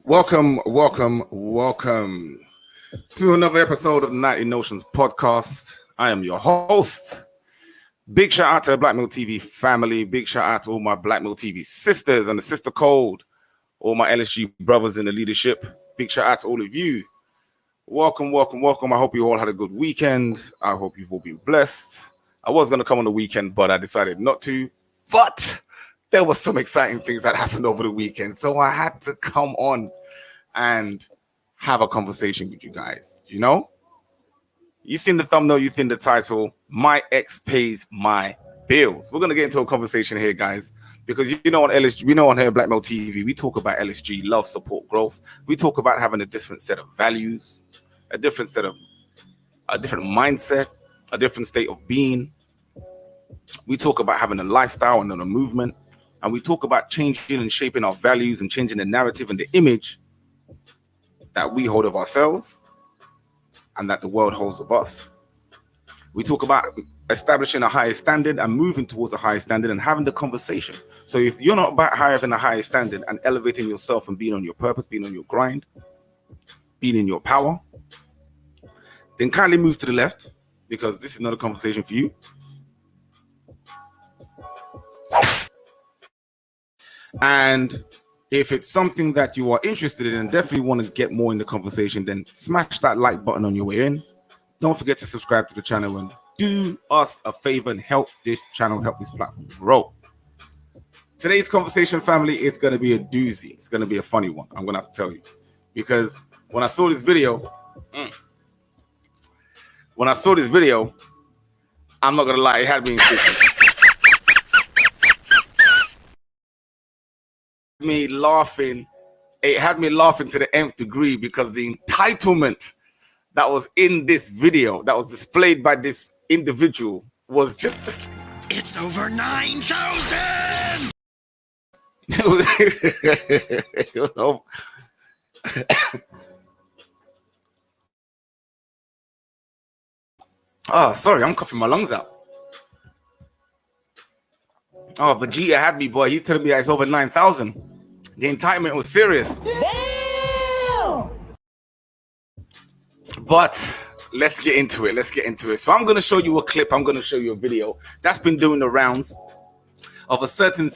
Welcome to another episode of the Nighty Notions podcast. I am your host. Big shout out to the Black Milk TV family. Big shout out to all my Black Milk TV sisters and the sister code. All my LSG brothers in the leadership. Big shout out to all of you. Welcome. I hope you all had a good weekend. I hope you've all been blessed. I was going to come on the weekend, but I decided not to. But there were some exciting things that happened over the weekend, so I had to come on and have a conversation with you guys. You know, you seen the thumbnail, you seen the title. My ex pays my bills. We're gonna get into a conversation here, guys, because you know on LSG, we know on here Black Milk TV, we talk about LSG, love, support, growth. We talk about having a different set of values, a different mindset, a different state of being. We talk about having a lifestyle and a movement. And we talk about changing and shaping our values and changing the narrative and the image that we hold of ourselves and that the world holds of us. We talk about establishing a higher standard and moving towards a higher standard and having the conversation. So if you're not about having a higher standard and elevating yourself and being on your purpose, being on your grind, being in your power, then kindly move to the left, because this is not a conversation for you. And if it's something that you are interested in and definitely want to get more in the conversation, then smash that like button on your way in. Don't forget to subscribe to the channel and do us a favor and help this channel, help this platform grow. Today's conversation, family, is going to be a doozy. It's going to be a funny one, I'm going to have to tell you. Because when I saw this video, I'm not going to lie, it had me in stitches. It had me laughing to the nth degree, because the entitlement that was in this video that was displayed by this individual was just, it's over 9,000. It was over. Oh, sorry, I'm coughing my lungs out. Oh, Vegeta had me, boy. He's telling me that it's over 9,000. The entitlement was serious. Damn! But let's get into it. So I'm going to show you a clip. I'm going to show you a video that's been doing the rounds of a certain,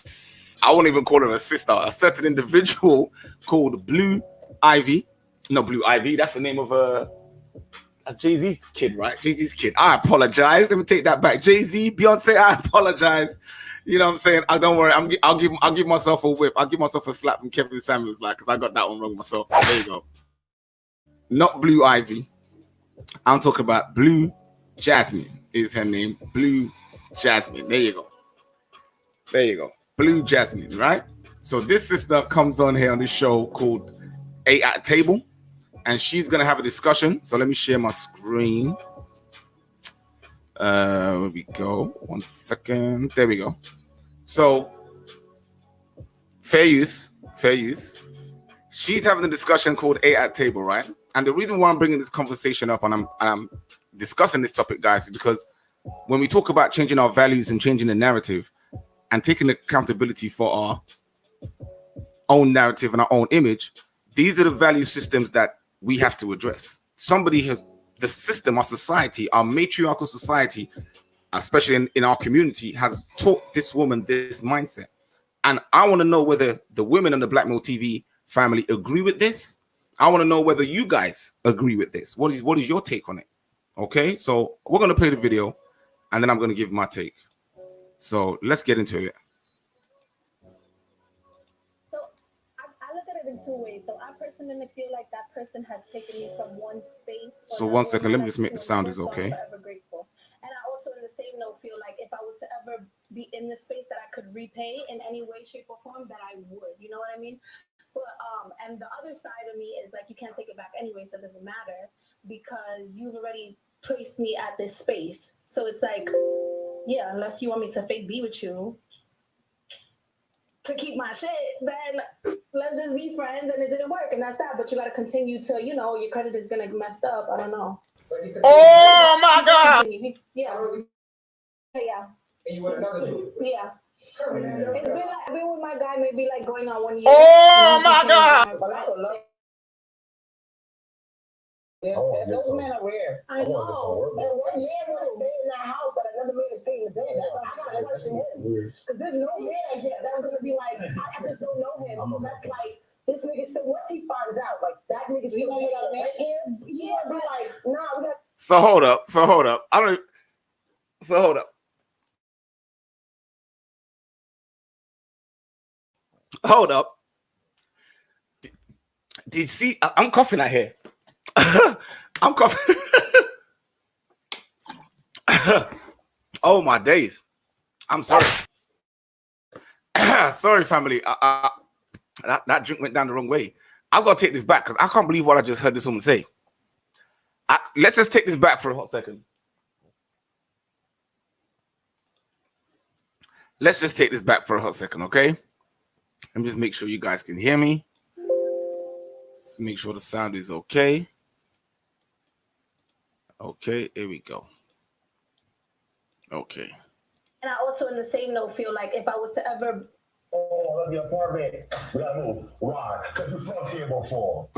I won't even call her a sister, a certain individual called Blue Ivy. No, Blue Ivy. That's the name of that's Jay-Z's kid, right? Jay-Z's kid. I apologize. Let me take that back. Jay-Z, Beyonce, I apologize. You know what I'm saying? Don't worry. I'll give myself a whip. I'll give myself a slap from Kevin Samuels, like, because I got that one wrong myself. There you go. Not Blue Ivy. I'm talking about Blue Jasmine is her name. Blue Jasmine. There you go. Blue Jasmine, right? So this sister comes on here on this show called 8 at Table, and she's gonna have a discussion. So let me share my screen. Where we go? 1 second. There we go. So, fair use. She's having a discussion called 8 at Table, right? And the reason why I'm bringing this conversation up and I'm discussing this topic, guys, is because when we talk about changing our values and changing the narrative and taking accountability for our own narrative and our own image, these are the value systems that we have to address. The system, our society, our matriarchal society, especially in our community, has taught this woman this mindset. And I want to know whether the women in the Black Milk TV family agree with this. I want to know whether you guys agree with this. What is your take on it? Okay, so we're going to play the video, and then I'm going to give my take. So let's get into it. I look at it in two ways. So I personally feel like that person has taken me from one space. So 1 second, let me just make the sound is okay. I'm forever grateful. And I also, in the same note, feel like if I was to ever be in the space that I could repay in any way, shape, or form, that I would. You know what I mean? But and the other side of me is like, you can't take it back anyway, so it doesn't matter, because you've already placed me at this space. So it's like, yeah, unless you want me to fake be with you to keep my shit, then let's just be friends, and it didn't work, and that's that. But you got to continue to, your credit is gonna get messed up. I don't know. Oh my God! Yeah. And you want another dude? Yeah. It's been with my guy maybe like going on 1 year. Oh my God! But I would love. Those men are weird. I know. And one man want to stay in that house, but another man is staying in the bed. I gotta question him. Because there's no man here that's gonna be like, I just don't know him. That's like, this nigga still, once he finds out, like, that nigga still got a man here, yeah, be like, nah, we got. So hold up. I don't. So hold up. Hold up. Did you see? I'm coughing out here. I'm coughing. Oh my days. I'm sorry. Sorry, family. That drink went down the wrong way. I've got to take this back because I can't believe what I just heard this woman say. Let's just take this back for a hot second. Let's just take this back for a hot second, okay? Let me just make sure you guys can hear me. Let's make sure the sound is okay. Okay, here we go. Okay. And I also, in the same note, feel like if I was to ever. Oh, love your apartment. We gotta move. Why? Because we fucked here before.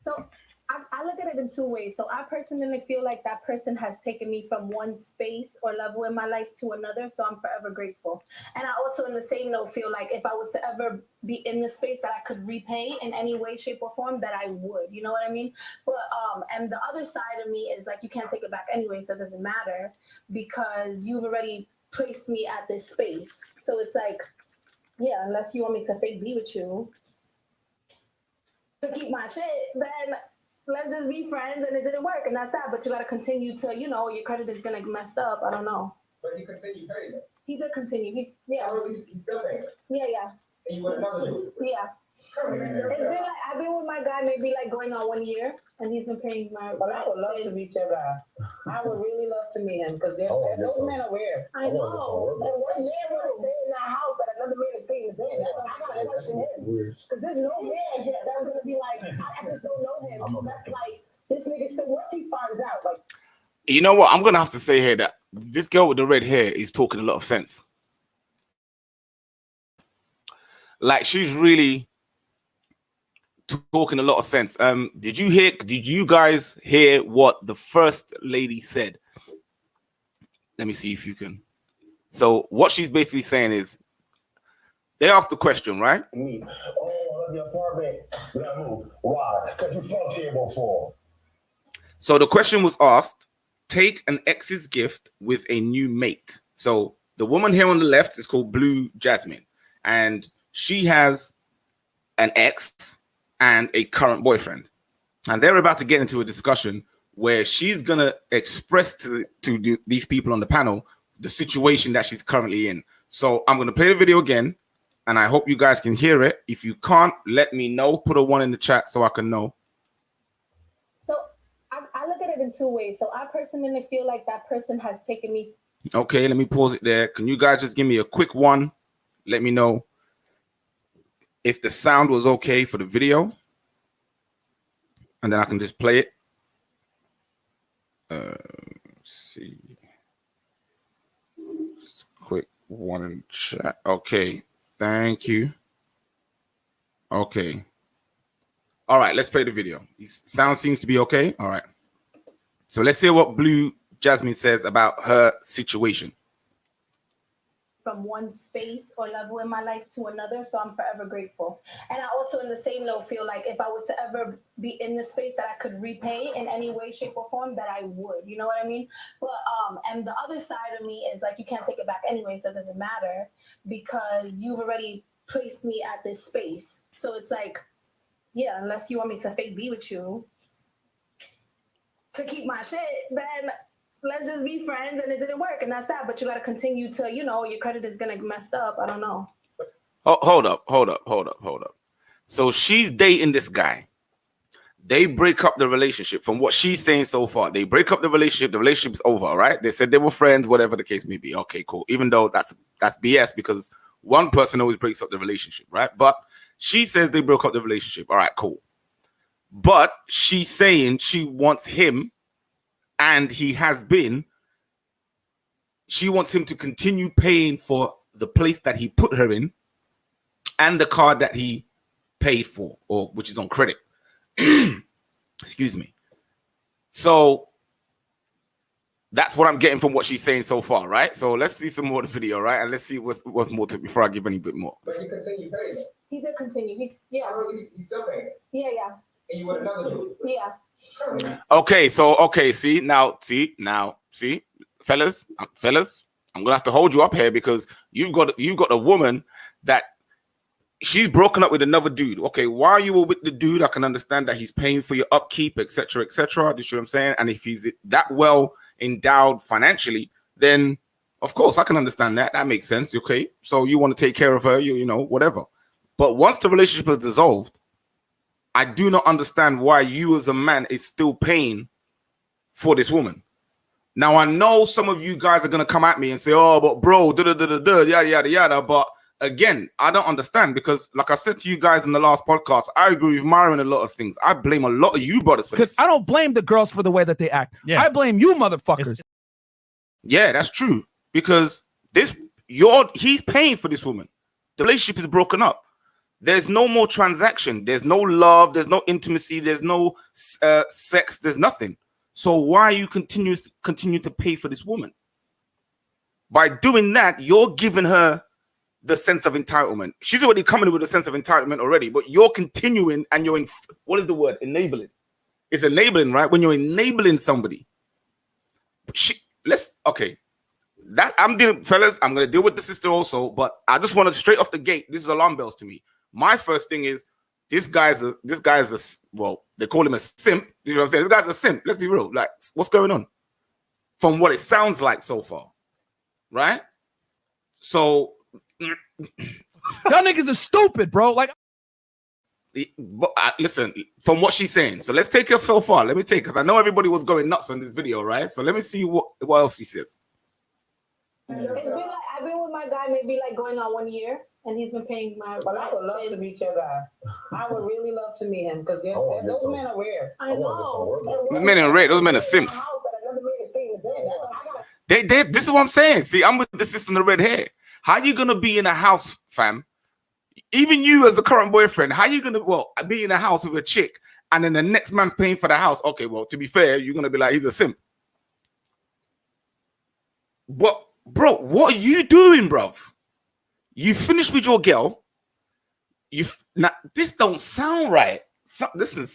So I look at it in two ways. So I personally feel like that person has taken me from one space or level in my life to another. So I'm forever grateful. And I also, in the same note, feel like if I was to ever be in the space that I could repay in any way, shape, or form, that I would. You know what I mean? But and the other side of me is like, you can't take it back anyway, so it doesn't matter because you've already placed me at this space. So it's like, yeah, unless you want me to fake be with you to keep my shit, then let's just be friends, and it didn't work, and that's that. But you got to continue to, you know, your credit is gonna get messed up. I don't know. But he continued paying it. He did continue. He's still paying it. Yeah. And you want another dude. Yeah. It's been like I've been with my guy maybe like going on 1 year, and he's been paying my. But I would love to meet your guy. I would really love to meet him because those men are weird. I know. And one man want to stay in that house, but another man is staying in the bed. I gotta question him. Because there's no man here that's gonna be like, I just don't know him. That's like, this nigga still, once he finds out, like. You know what? I'm gonna have to say here that this girl with the red hair is talking a lot of sense. Like, she's really talking a lot of sense. Did you guys hear what the first lady said? Let me see if you can. So what she's basically saying is, they asked the question, right? Oh, love your apartment. We gotta move. Why? Because we fucked here before. So the question was asked, take an ex's gift with a new mate. So the woman here on the left is called Blue Jasmine, and she has an ex and a current boyfriend. And they're about to get into a discussion where she's going to express to these people on the panel the situation that she's currently in. So I'm going to play the video again, and I hope you guys can hear it. If you can't, let me know. Put a 1 in the chat so I can know. So I look at it in two ways. So I personally feel like that person has taken me. Okay, let me pause it there. Can you guys just give me a quick 1? Let me know if the sound was okay for the video, and then I can just play it. Let's see. Just a quick 1 in the chat. Okay, thank you. Okay. All right, let's play the video. The sound seems to be okay. All right. So let's hear what Blue Jasmine says about her situation. From one space or level in my life to another, so I'm forever grateful. And I also, in the same note, feel like if I was to ever be in the space that I could repay in any way, shape, or form, that I would. You know what I mean? But and the other side of me is like, you can't take it back anyway, so it doesn't matter because you've already placed me at this space. So it's like, yeah, unless you want me to fake be with you to keep my shit, then let's just be friends, and it didn't work, and that's that. But you got to continue to, you know, your credit is gonna get messed up. I don't know. Oh, hold up. So she's dating this guy. They break up the relationship. From what she's saying so far, they break up the relationship. The relationship's over, right? They said they were friends, whatever the case may be. Okay, cool. Even though that's BS because one person always breaks up the relationship, right? But she says they broke up the relationship. All right, cool. But she's saying she wants him, and he has been. She wants him to continue paying for the place that he put her in and the card that he paid for, or which is on credit. Excuse me. So that's what I'm getting from what she's saying so far, right? So let's see some more of the video, right? And let's see what's more to before I give any bit more. But he continued paying it. He did continue. He's He's still paying it. yeah. And you want another dude. Yeah. Okay, so see, fellas, I'm gonna have to hold you up here because you've got a woman that she's broken up with another dude. Okay, while you were with the dude, I can understand that he's paying for your upkeep, etc., etc. Do you see what I'm saying? And if he's that well endowed financially, then of course I can understand that. That makes sense. Okay, so you want to take care of her, you know, whatever. But once the relationship is dissolved, I do not understand why you as a man is still paying for this woman. Now, I know some of you guys are going to come at me and say, oh, but bro, yada, yada, yada. But again, I don't understand because like I said to you guys in the last podcast, I agree with Myron in a lot of things. I blame a lot of you brothers for this. Because I don't blame the girls for the way that they act. Yeah. I blame you motherfuckers. Yeah, that's true. Because he's paying for this woman. The relationship is broken up. There's no more transaction. There's no love. There's no intimacy. There's no sex. There's nothing. So why you continue to pay for this woman? By doing that, you're giving her the sense of entitlement. She's already coming with a sense of entitlement already, but you're continuing and you're what is the word? Enabling. It's enabling, right? When you're enabling somebody. That I'm dealing, fellas, I'm gonna deal with the sister also, but I just want to straight off the gate. This is alarm bells to me. My first thing is this guy's a well, they call him a simp. You know what I'm saying? This guy's a simp. Let's be real. Like, what's going on? From what it sounds like so far, right? So, Y'all niggas are stupid, bro. Like, listen, from what she's saying. So let's take her so far. Let me take, because I know everybody was going nuts on this video, right? So let me see what else she says. It's been like I've been with my guy maybe like going on 1 year, and he's been paying my. But I would love to meet your guy. I would really love to meet him because those men are rare. I know. Those men are rare. Those men are simps. This is what I'm saying. See, I'm with the sister in the red hair. How you gonna be in a house, fam? Even you as the current boyfriend, how you gonna be in a house with a chick and then the next man's paying for the house? Okay, well, to be fair, you're gonna be like, he's a simp. But bro, what are you doing, bruv? You finished with your girl. This don't sound right. Listen.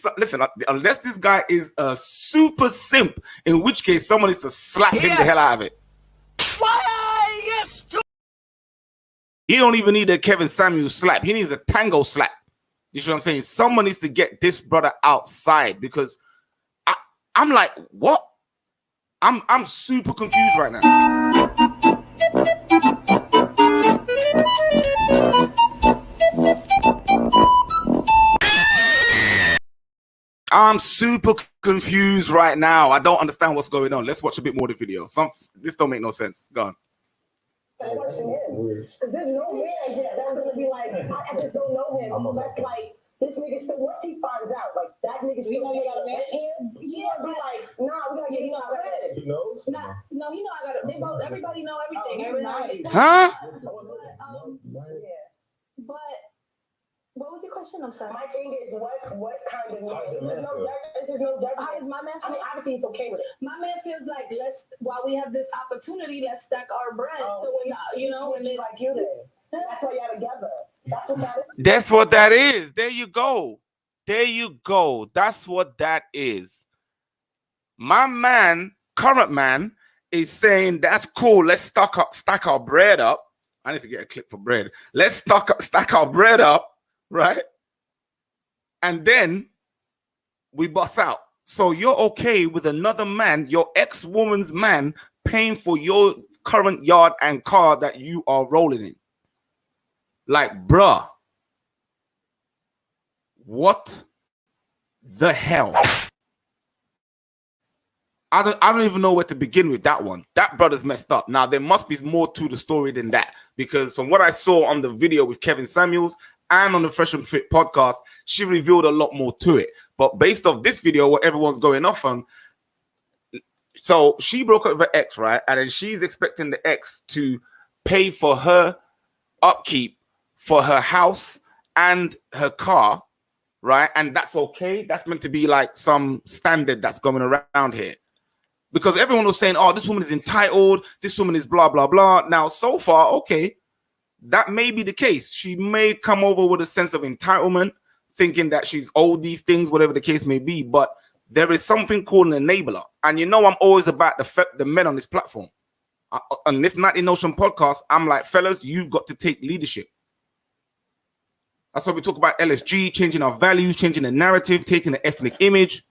Unless this guy is a super simp, in which case someone needs to slap him the hell out of it. He don't even need a Kevin Samuels slap. He needs a tango slap. You see what I'm saying? Someone needs to get this brother outside because I'm like, what? I'm super confused right now. I'm super confused right now. I don't understand what's going on. Let's watch a bit more of the video. This don't make no sense. Go on. Because there's no man here that's gonna be like, I just don't know him. That's like this nigga still. Once he finds out, like that nigga still. You got a man here. He gonna be like, nah, we gotta get credit. He knows. No, he know I got it. They both. Everybody know everything. Everybody. Huh? But what was your question? I'm sorry. My thing is, what kind of man? This is no judgment. How does my man feel? I mean, obviously he's okay with it. My man feels like while we have this opportunity, let's stack our bread. So when when it's like you did, that's why y'all together. That's what that is. That's what that is. There you go. There you go. That's what that is. My man, current man, is saying that's cool. Let's stack our bread up. I need to get a clip for bread. Let's stack our bread up, right? And then we bust out. So you're okay with another man, your ex-woman's man, paying for your current yard and car that you are rolling in. Like, bruh, what the hell? I don't even know where to begin with that one. That brother's messed up. Now, there must be more to the story than that, because from what I saw on the video with Kevin Samuels and on the Fresh and Fit podcast, she revealed a lot more to it. But based off this video, what everyone's going off on, so she broke up with her ex, right? And then she's expecting the ex to pay for her upkeep for her house and her car, right? And that's okay. That's meant to be like some standard that's going around here. Because everyone was saying, oh, this woman is entitled, this woman is blah, blah, blah. Now, so far, okay, that may be the case. She may come over with a sense of entitlement, thinking that she's owed these things, whatever the case may be. But there is something called an enabler. And you know I'm always about the men on this platform. On this 90 Notion podcast, I'm like, fellas, you've got to take leadership. That's why we talk about LSG, changing our values, changing the narrative, taking the ethnic image.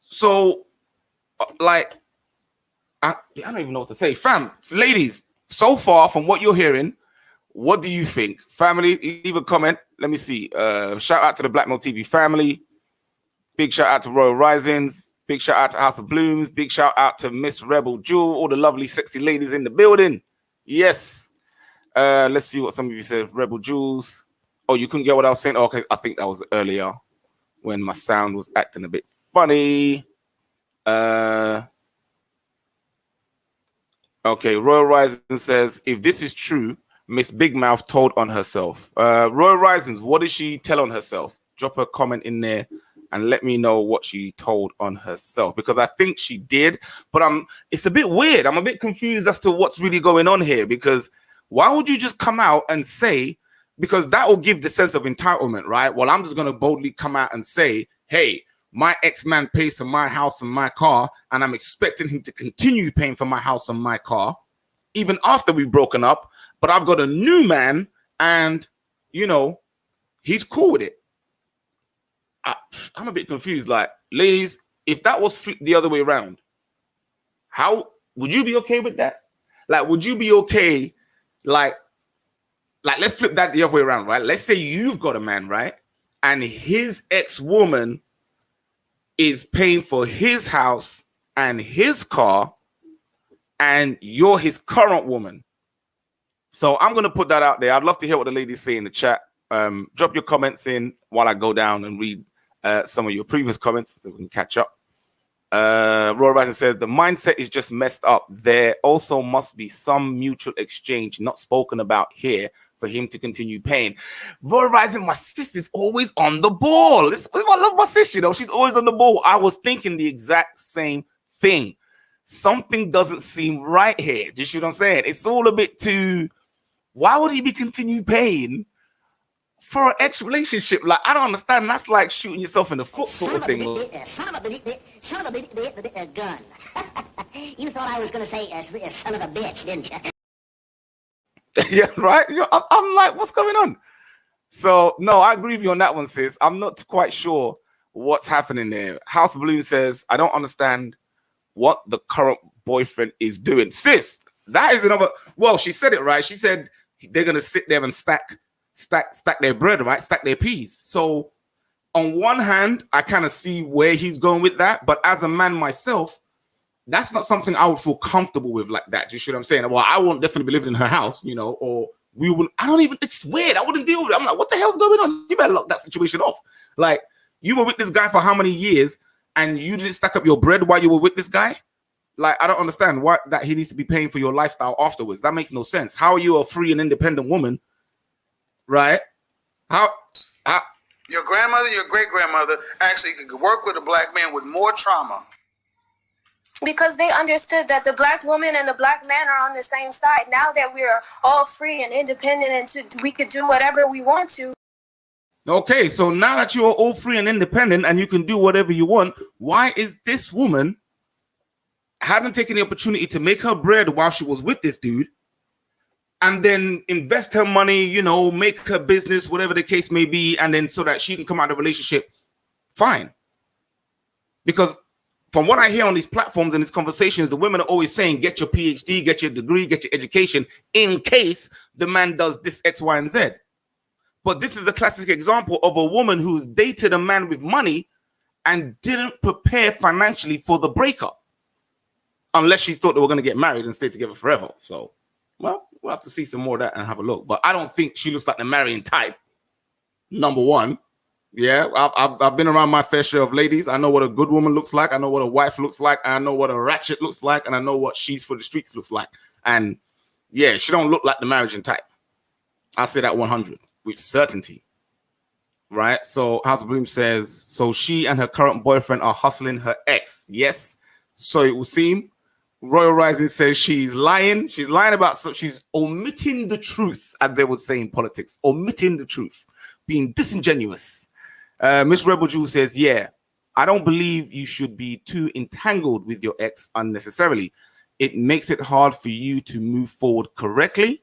So, like, I don't even know what to say. Fam, ladies, so far from what you're hearing, what do you think? Family, leave a comment. Let me see. Shout out to the Black Mill TV family. Big shout out to Royal Risings. Big shout out to House of Blooms. Big shout out to Miss Rebel Jewel. All the lovely, sexy ladies in the building. Yes. Let's see what some of you said. Rebel Jewels. Oh, you couldn't get what I was saying? Oh, okay, I think that was earlier when my sound was acting a bit funny. Okay, Royal Rising says, if this is true, Miss Big Mouth told on herself. Royal Risings, what did she tell on herself? Drop a comment in there and let me know what she told on herself, because I think she did, but it's a bit weird. I'm a bit confused as to what's really going on here, because why would you just come out and say, because that will give the sense of entitlement, right? Well, I'm just going to boldly come out and say, hey, my ex-man pays for my house and my car, and I'm expecting him to continue paying for my house and my car, even after we've broken up, but I've got a new man, and, you know, he's cool with it. I'm a bit confused. Like, ladies, if that was flipped the other way around, how would you be okay with that? Like, would you be okay? Like, let's flip that the other way around, right? Let's say you've got a man, right? And his ex-woman is paying for his house and his car, and you're his current woman. So I'm going to put that out there. I'd love to hear what the ladies say in the chat. Drop your comments in while I go down and read some of your previous comments so we can catch up. Roy Rising says, the mindset is just messed up. There also must be some mutual exchange not spoken about here for him to continue paying. Roy Rising, my sister's always on the ball. I love my sister, you know, she's always on the ball. I was thinking the exact same thing. Something doesn't seem right here. Do you see what I'm saying? It's all a bit too, why would he be continue paying for an ex-relationship? Like, I don't understand. That's like shooting yourself in the foot sort of thing. Son of a gun. You thought I was going to say son of a bitch, didn't you? Yeah, right? I'm like, what's going on? So, no, I agree with you on that one, sis. I'm not quite sure what's happening there. House of Bloom says, I don't understand what the current boyfriend is doing. Sis, that is another... Well, she said it right. She said they're going to sit there and stack their bread, right? Stack their peas. So on one hand, I kind of see where he's going with that. But as a man myself, that's not something I would feel comfortable with like that. Do you see what I'm saying? Well, I won't definitely be living in her house, you know, or we wouldn't. I don't even, it's weird. I wouldn't deal with it. I'm like, what the hell's going on? You better lock that situation off. Like, you were with this guy for how many years and you didn't stack up your bread while you were with this guy? Like, I don't understand why that he needs to be paying for your lifestyle afterwards. That makes no sense. How are you a free and independent woman? Right? How your grandmother, your great-grandmother actually could work with a black man with more trauma. Because they understood that the black woman and the black man are on the same side. Now that we're all free and independent and we could do whatever we want to. Okay, so now that you're all free and independent and you can do whatever you want, why is this woman hadn't taken the opportunity to make her bread while she was with this dude and then invest her money, you know, make her business, whatever the case may be, and then so that she can come out of the relationship fine? Because from what I hear on these platforms and these conversations, the women are always saying, get your PhD, get your degree, get your education in case the man does this X, Y, and Z. But this is a classic example of a woman who's dated a man with money and didn't prepare financially for the breakup. Unless she thought they were going to get married and stay together forever. So, well, we'll have to see some more of that and have a look. But I don't think she looks like the marrying type. Number one. Yeah, I've been around my fair share of ladies. I know what a good woman looks like. I know what a wife looks like. I know what a ratchet looks like. And I know what she's for the streets looks like. And yeah, she don't look like the marriage type. I'll say that 100 with certainty. Right? So House of Bloom says, so she and her current boyfriend are hustling her ex. Yes. So it will seem. Royal Rising says she's lying. She's lying about, so she's omitting the truth, as they would say in politics. Omitting the truth. Being disingenuous. Miss Rebel Jewel says, yeah, I don't believe you should be too entangled with your ex unnecessarily. It makes it hard for you to move forward correctly.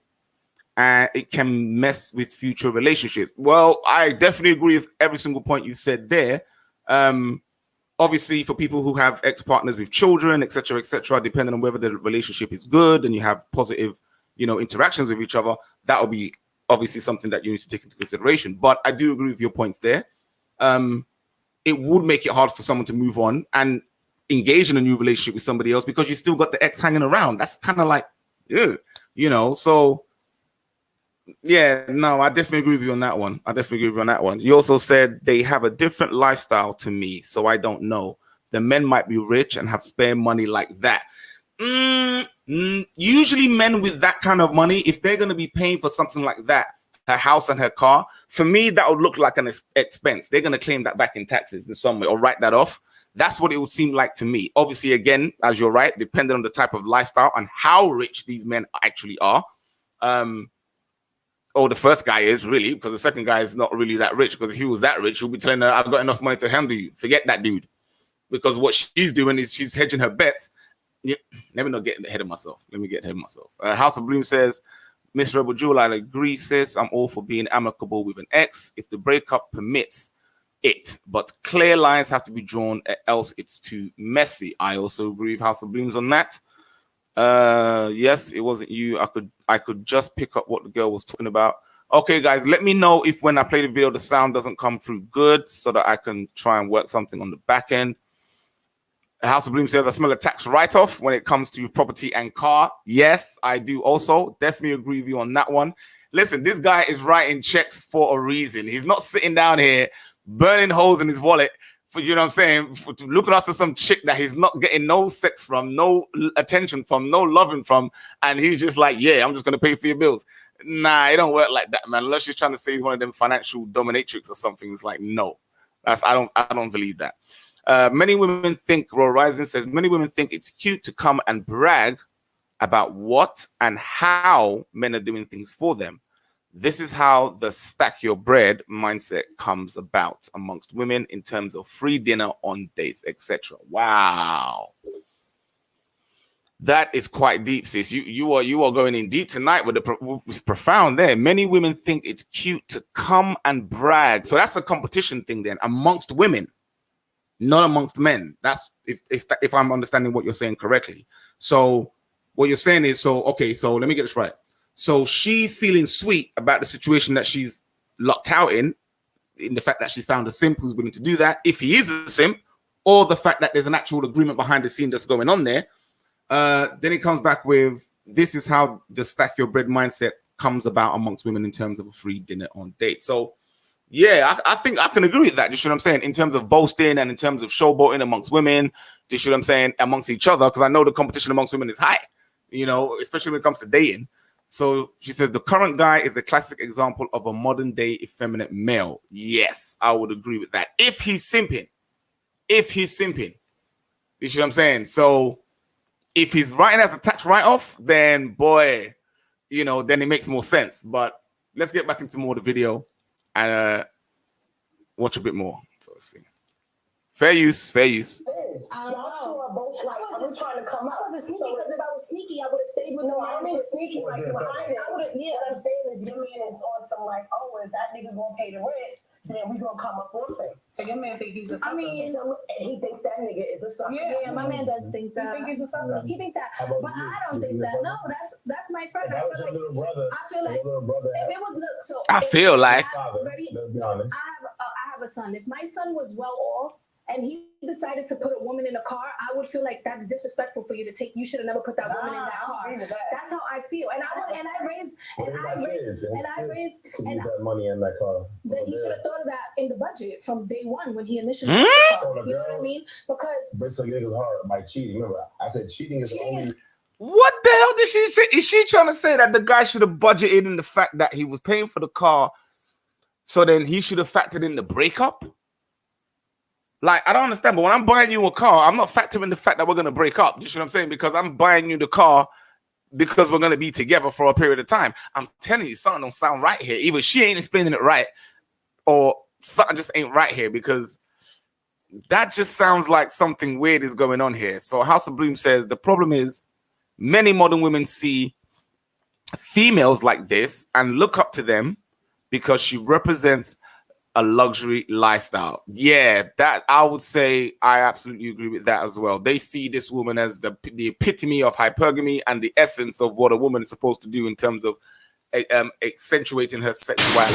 And it can mess with future relationships. Well, I definitely agree with every single point you said there. Obviously, for people who have ex-partners with children, etc., depending on whether the relationship is good and you have positive, interactions with each other, that will be obviously something that you need to take into consideration. But I do agree with your points there. It would make it hard for someone to move on and engage in a new relationship with somebody else because you still got the ex hanging around. That's kind of like, so... Yeah, no, I definitely agree with you on that one. You also said they have a different lifestyle to me, so I don't know. The men might be rich and have spare money like that. Usually men with that kind of money, if they're going to be paying for something like that, her house and her car, for me, that would look like an expense. They're going to claim that back in taxes in some way or write that off. That's what it would seem like to me. Obviously, again, as you're right, depending on the type of lifestyle and how rich these men actually are. Or the first guy is really, because the second guy is not really that rich. Because if he was that rich, he'll be telling her, I've got enough money to handle you. Forget that dude. Because what she's doing is she's hedging her bets. Yeah, let me not get ahead of myself. House of Bloom says, Miss Rebel Jewel, I agree, sis. I'm all for being amicable with an ex if the breakup permits it. But clear lines have to be drawn, else it's too messy. I also agree with House of Blooms on that. Yes, it wasn't you. I could just pick up what the girl was talking about. Okay, guys, let me know if when I play the video the sound doesn't come through good so that I can try and work something on the back end. House of Bloom says I smell a tax write-off when it comes to property and car. Yes, I do also. Definitely agree with you on that one. Listen, this guy is writing checks for a reason. He's not sitting down here burning holes in his wallet for, you know what I'm saying, to look at us as some chick that he's not getting no sex from, no attention from, no loving from, and he's just like, yeah, I'm just going to pay for your bills. Nah, it don't work like that, man. Unless you're trying to say he's one of them financial dominatrix or something. It's like, no. I don't believe that. Many women think, Royal Rising says, many women think it's cute to come and brag about what and how men are doing things for them. This is how the stack your bread mindset comes about amongst women in terms of free dinner on dates, etc. Wow. That is quite deep, sis. You are going in deep tonight with it's profound there. Many women think it's cute to come and brag. So that's a competition thing then amongst women, not amongst men. That's if I'm understanding what you're saying correctly. So what you're saying is, okay, so let me get this right. So she's feeling sweet about the situation that she's locked out in the fact that she's found a simp who's willing to do that, if he is a simp, or the fact that there's an actual agreement behind the scene that's going on there. Then it comes back with, this is how the stack your bread mindset comes about amongst women in terms of a free dinner on date. So, yeah, I think I can agree with that. You see what I'm saying? In terms of boasting and in terms of showboating amongst women, you see what I'm saying? Amongst each other, because I know the competition amongst women is high, especially when it comes to dating. So she says, the current guy is a classic example of a modern day effeminate male. Yes, I would agree with that. If he's simping. You see what I'm saying? So if he's writing as a tax write-off, then boy, then it makes more sense. But let's get back into more of the video and watch a bit more. So let's see. Fair use. I don't know. I was trying to come out. I wasn't sneaky because if I was sneaky, I would have stayed with. No, I don't mean sneaky like you behind it. I would have. Yeah, what I'm saying is your man is on some like, oh, if that nigga gonna pay the rent, then we gonna come up with it. So your man think he's a sucker. I mean, and he thinks that nigga is a sucker. Yeah, my man does think that. You think he's a sucker? He thinks that, but I don't think that. No, that's my friend. I feel like if it was so. I feel like. Let's be honest. I have a son. If my son was well off and he decided to put a woman in a car, I would feel like that's disrespectful for you to take. You should have never put that woman in that car. That's how I feel. And I raised that money in that car. Then he should have thought of that in the budget from day one when he initially got the car. You know what I mean? Because basically it was hard by cheating. Remember, I said cheating is only What the hell did she say? Is she trying to say that the guy should have budgeted in the fact that he was paying for the car, so then he should have factored in the breakup? Like, I don't understand, but when I'm buying you a car, I'm not factoring the fact that we're going to break up. You see what I'm saying? Because I'm buying you the car because we're going to be together for a period of time. I'm telling you, something don't sound right here. Either she ain't explaining it right or something just ain't right here, because that just sounds like something weird is going on here. So House of Bloom says the problem is many modern women see females like this and look up to them because she represents a luxury lifestyle. Yeah, that I would say I absolutely agree with that as well. They see this woman as the epitome of hypergamy and the essence of what a woman is supposed to do in terms of accentuating her sexuality.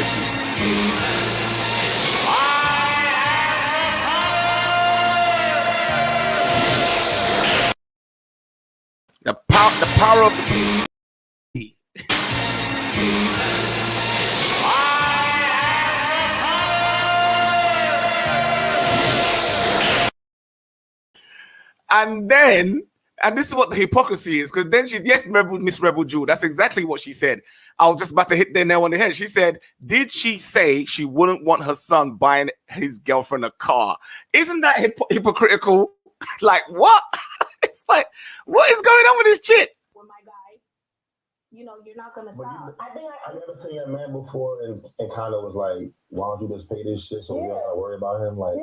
The power of the and this is what the hypocrisy is, because then she's, yes, Miss Rebel Jewel. That's exactly what she said. I was just about to hit the nail on the head. She said, did she say she wouldn't want her son buying his girlfriend a car? Isn't that hypocritical? Like, what? It's like, what is going on with this chick? With my guy, you know, you're not gonna stop. I never seen a man before and kind of was like, why don't you just pay this shit so we don't gotta worry about him? Like,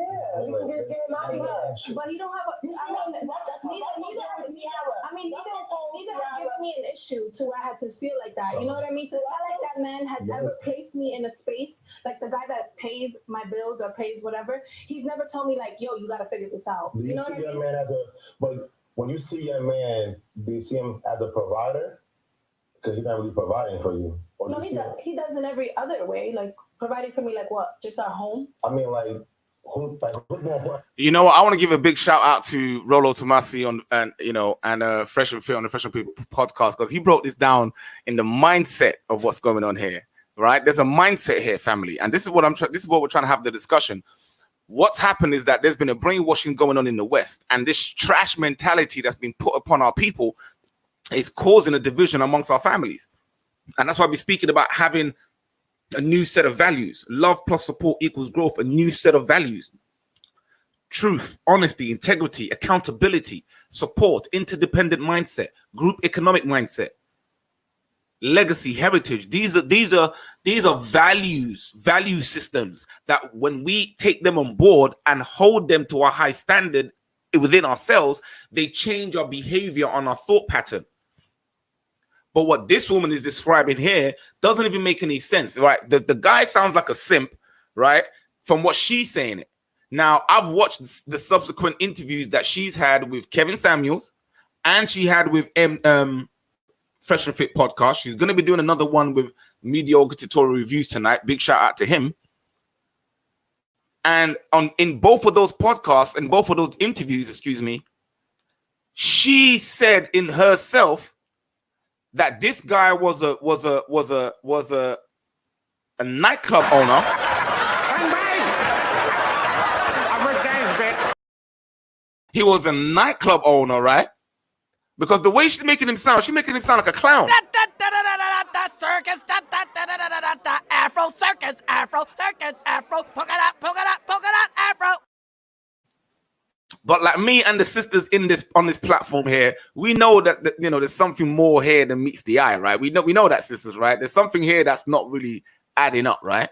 but he don't have a. Neither have given me an issue to where I had to feel like that. You know what I mean? So it's not like that man has ever placed me in a space like the guy that pays my bills or pays whatever. He's never told me like, yo, you gotta figure this out. You know what I mean? Man but when you see your man, do you see him as a provider? Because he's not really providing for you. No, he does in every other way. Like providing for me, like what? Just our home? I mean, like, you know what? I want to give a big shout out to Rolo Tomasi and Fresh and Fit on the Fresh and Fit podcast, because he broke this down in the mindset of what's going on here. Right? There's a mindset here, family, and this is what this is what we're trying to have the discussion. What's happened is that there's been a brainwashing going on in the West, and this trash mentality that's been put upon our people is causing a division amongst our families. And that's why we're speaking about having a new set of values. Love plus support equals growth, a new set of values. Truth, honesty, integrity, accountability, support, interdependent mindset, group economic mindset, legacy, heritage. These are value systems that when we take them on board and hold them to a high standard within ourselves, they change our behavior on our thought pattern. But what this woman is describing here doesn't even make any sense, right? The guy sounds like a simp, right? From what she's saying it. Now, I've watched the subsequent interviews that she's had with Kevin Samuels and she had with Fresh and Fit podcast. She's going to be doing another one with Mediocre Tutorial Reviews tonight. Big shout out to him. And in both of those podcasts and both of those interviews, she said in herself that this guy was a nightclub owner. He was a nightclub owner, right? Because the way she's making him sound like a clown. Circus, Afro circus, Afro circus, Afro, polka dot, Afro. But like me and the sisters on this platform here, we know that there's something more here than meets the eye, right? We know that, sisters, right? There's something here that's not really adding up, right?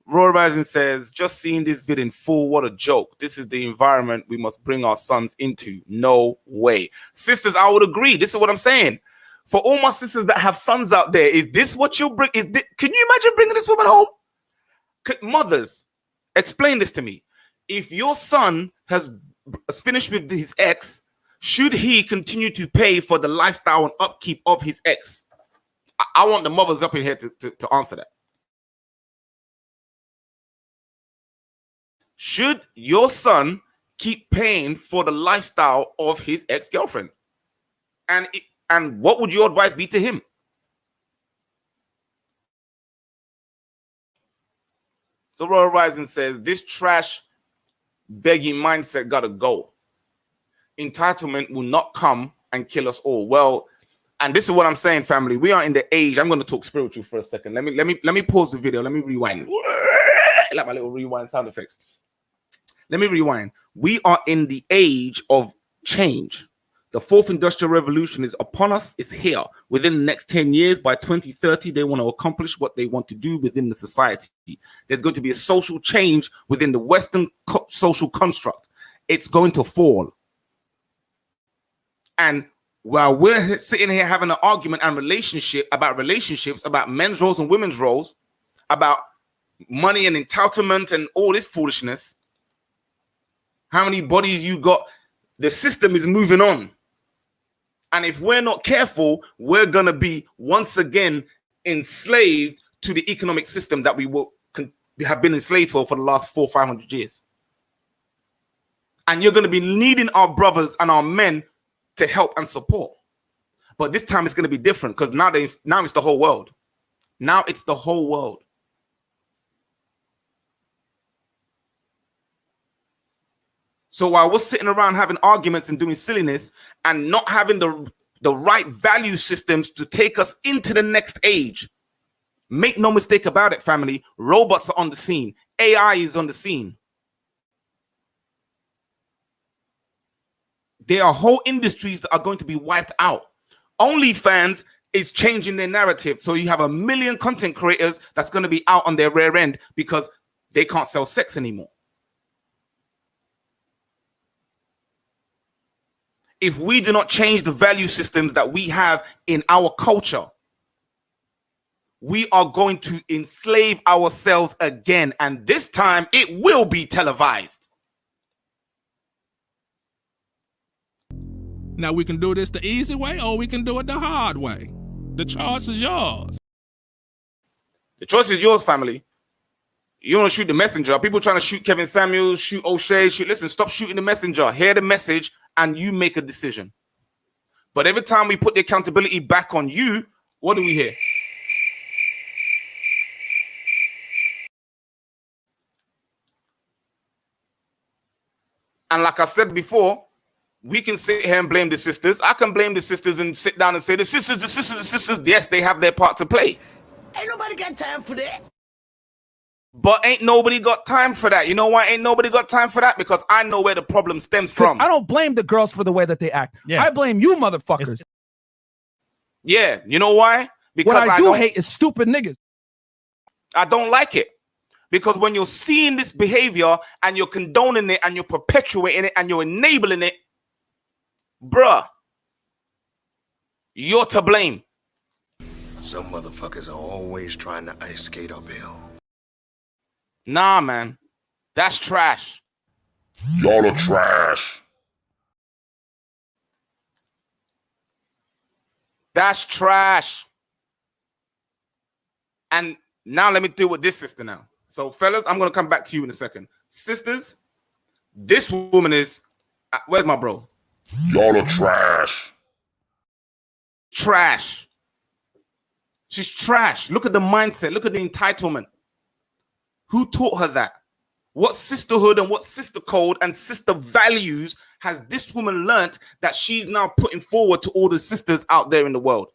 Roy Rising says, just seeing this vid in full, what a joke. This is the environment we must bring our sons into. No way. Sisters, I would agree. This is what I'm saying. For all my sisters that have sons out there, is this what you bring? Can you imagine bringing this woman home? Mothers, explain this to me. If your son has finished with his ex, should he continue to pay for the lifestyle and upkeep of his ex? I want the mothers up in here to answer that. Should your son keep paying for the lifestyle of his ex-girlfriend? And what would your advice be to him? So Royal Rising says, this trash begging mindset gotta go. Entitlement will not come and kill us all. Well, and this is what I'm saying, family. We are in the age. I'm going to talk spiritual for a second. Let me pause the video. Let me rewind. Like my little rewind sound effects. Let me rewind. We are in the age of change. The fourth industrial revolution is upon us. It's here. Within the next 10 years, by 2030, they want to accomplish what they want to do within the society. There's going to be a social change within the Western social construct. It's going to fall. And while we're sitting here having an argument and relationships, about men's roles and women's roles, about money and entitlement and all this foolishness, how many bodies you got, the system is moving on. And if we're not careful, we're going to be once again enslaved to the economic system that we have been enslaved for the last 400 or 500 years. And you're going to be needing our brothers and our men to help and support. But this time it's going to be different because now it's the whole world. Now it's the whole world. So while we're sitting around having arguments and doing silliness and not having the right value systems to take us into the next age, make no mistake about it, family, robots are on the scene. AI is on the scene. There are whole industries that are going to be wiped out. OnlyFans is changing their narrative. So you have 1 million content creators that's going to be out on their rear end because they can't sell sex anymore. If we do not change the value systems that we have in our culture, we are going to enslave ourselves again. And this time it will be televised. Now we can do this the easy way or we can do it the hard way. The choice is yours. The choice is yours, family. You want to shoot the messenger. People trying to shoot Kevin Samuels, shoot O'Shea, listen, stop shooting the messenger. Hear the message and you make a decision. But every time we put the accountability back on you, what do we hear? And like I said before, we can sit here and blame the sisters. I can blame the sisters and sit down and say, the sisters. Yes, they have their part to play. Ain't nobody got time for that. But ain't nobody got time for that. You know why ain't nobody got time for that? Because I know where the problem stems from. I don't blame the girls for the way that they act. Yeah. I blame you motherfuckers. Yeah, you know why? Because what I do hate is stupid niggas. I don't like it. Because when you're seeing this behavior and you're condoning it and you're perpetuating it and you're enabling it, bruh, you're to blame. Some motherfuckers are always trying to ice skate uphill. Nah, man. That's trash. Y'all are trash. That's trash. And now let me deal with this sister now. So, fellas, I'm going to come back to you in a second. Sisters, this woman is... where's my bro? Y'all are trash. Trash. She's trash. Look at the mindset. Look at the entitlement. Who taught her that? What sisterhood and what sister code and sister values has this woman learnt that she's now putting forward to all the sisters out there in the world?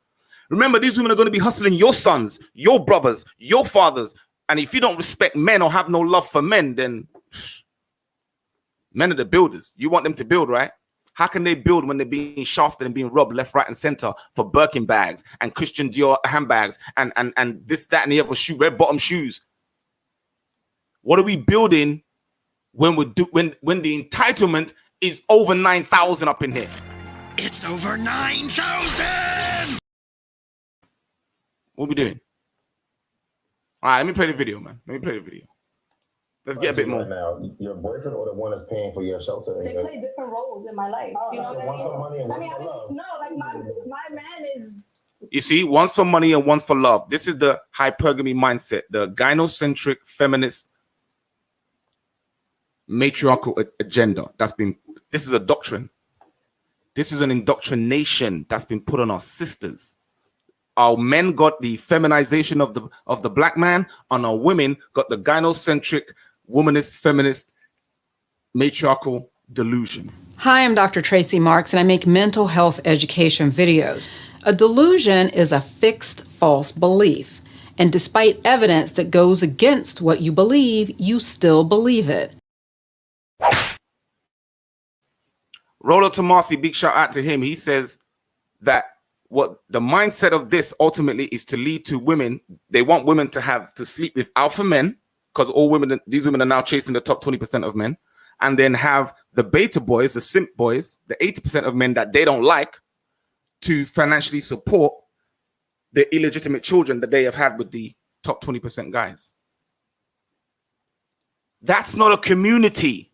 Remember, these women are going to be hustling your sons, your brothers, your fathers. And if you don't respect men or have no love for men, then men are the builders. You want them to build, right? How can they build when they're being shafted and being robbed left, right, and center for Birkin bags and Christian Dior handbags and this, that, and the other red bottom shoes? What are we building when when the entitlement is over 9,000 up in here? It's over 9,000! What are we doing? All right, let me play the video, man. Let me play the video. Let's get a bit more. Now, your boyfriend or the one that's paying for your shelter? They play different roles in my life. You know what I mean? No, like my man is... You see, one's for money and one's for love. This is the hypergamy mindset, the gynocentric feminist matriarchal agenda this is a doctrine. This is an indoctrination that's been put on our sisters. Our men got the feminization of the black man, and our women got the gynocentric womanist feminist matriarchal delusion. Hi, I'm Dr. Tracy Marks, and I make mental health education videos. A delusion is a fixed false belief, and despite evidence that goes against what you believe, you still believe it. Rolo Tomasi, big shout out to him. He says that what the mindset of this ultimately is to lead to women. They want women to have to sleep with alpha men, because these women are now chasing the top 20% of men, and then have the beta boys, the simp boys, the 80% of men that they don't like, to financially support the illegitimate children that they have had with the top 20% guys. That's not a community.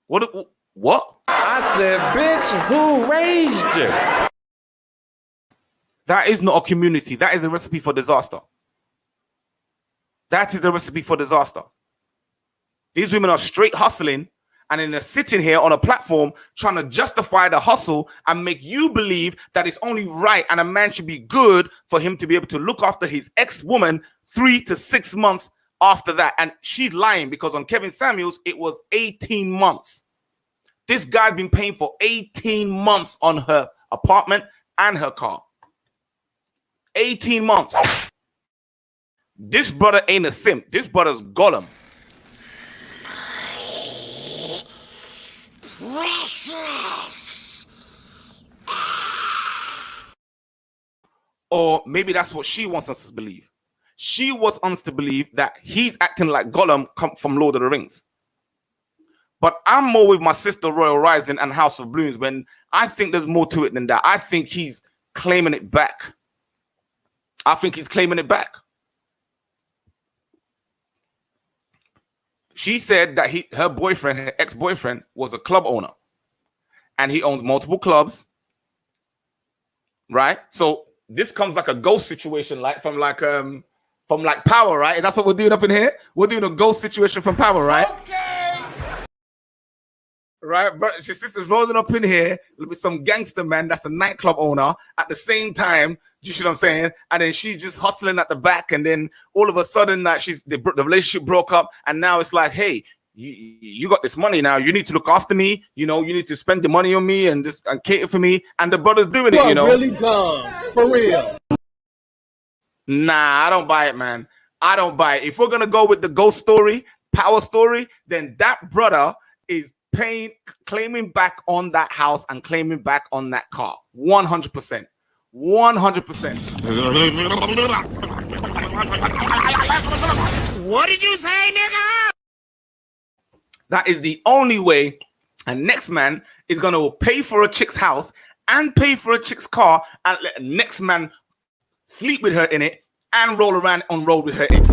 What? I said, bitch, who raised you? That is not a community. That is a recipe for disaster. That is the recipe for disaster. These women are straight hustling, and then they're sitting here on a platform trying to justify the hustle and make you believe that it's only right and a man should be good for him to be able to look after his ex-woman 3 to 6 months after that. And she's lying, because on Kevin Samuels, it was 18 months. This guy's been paying for 18 months on her apartment and her car. 18 months. This brother ain't a simp. This brother's Gollum. Precious. Or maybe that's what she wants us to believe. She wants us to believe that he's acting like Gollum from Lord of the Rings. But I'm more with my sister Royal Rising and House of Blooms, when I think there's more to it than that. I think he's claiming it back. She said that her ex-boyfriend was a club owner, and he owns multiple clubs, right? So this comes like a ghost situation, like from Power, right? That's what we're doing up in here. We're doing a ghost situation from Power, right? Okay. Right, but your sister's rolling up in here with some gangster man that's a nightclub owner at the same time. You see what I'm saying? And then she's just hustling at the back, and then all of a sudden, the relationship broke up, and now it's like, hey, you got this money now. You need to look after me. You know, you need to spend the money on me and cater for me. And the brother's doing it. You know, really dumb, for real. Nah, I don't buy it, man. I don't buy it. If we're gonna go with the ghost story, Power story, then that brother is claiming back on that house and claiming back on that car. 100%. 100%. What did you say, nigga? That is the only way a next man is going to pay for a chick's house and pay for a chick's car and let a next man sleep with her in it and roll around on road with her in it.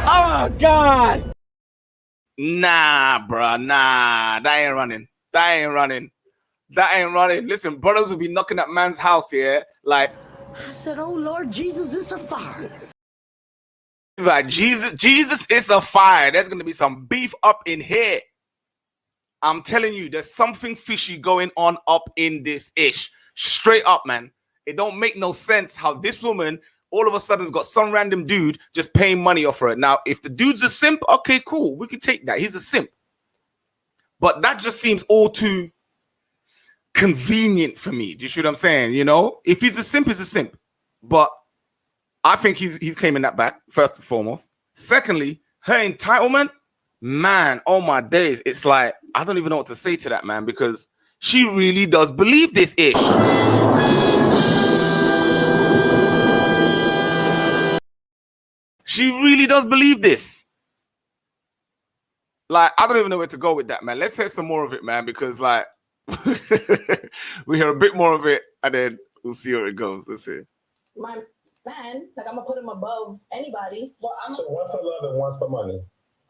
Oh, God. Nah, bruh. Nah. That ain't running. Listen, brothers will be knocking at man's house here. Like, I said, oh, Lord Jesus, it's a fire. Like, Jesus is a fire. There's going to be some beef up in here. I'm telling you, there's something fishy going on up in this ish. Straight up, man. It don't make no sense how this woman all of a sudden has got some random dude just paying money off her. Now, if the dude's a simp, okay, cool. We can take that. He's a simp. But that just seems all too convenient for me. Do you see what I'm saying? You know, if he's a simp, he's a simp. But I think he's claiming that back, first and foremost. Secondly, her entitlement, man, oh my days. It's like, I don't even know what to say to that, man, because she really does believe this ish. She really does believe this. Like, I don't even know where to go with that, man. Let's hear some more of it, man, because, like, we hear a bit more of it, and then we'll see where it goes. Let's see. My man, like, I'm gonna put him above anybody. Well, So one's for love and one's for money.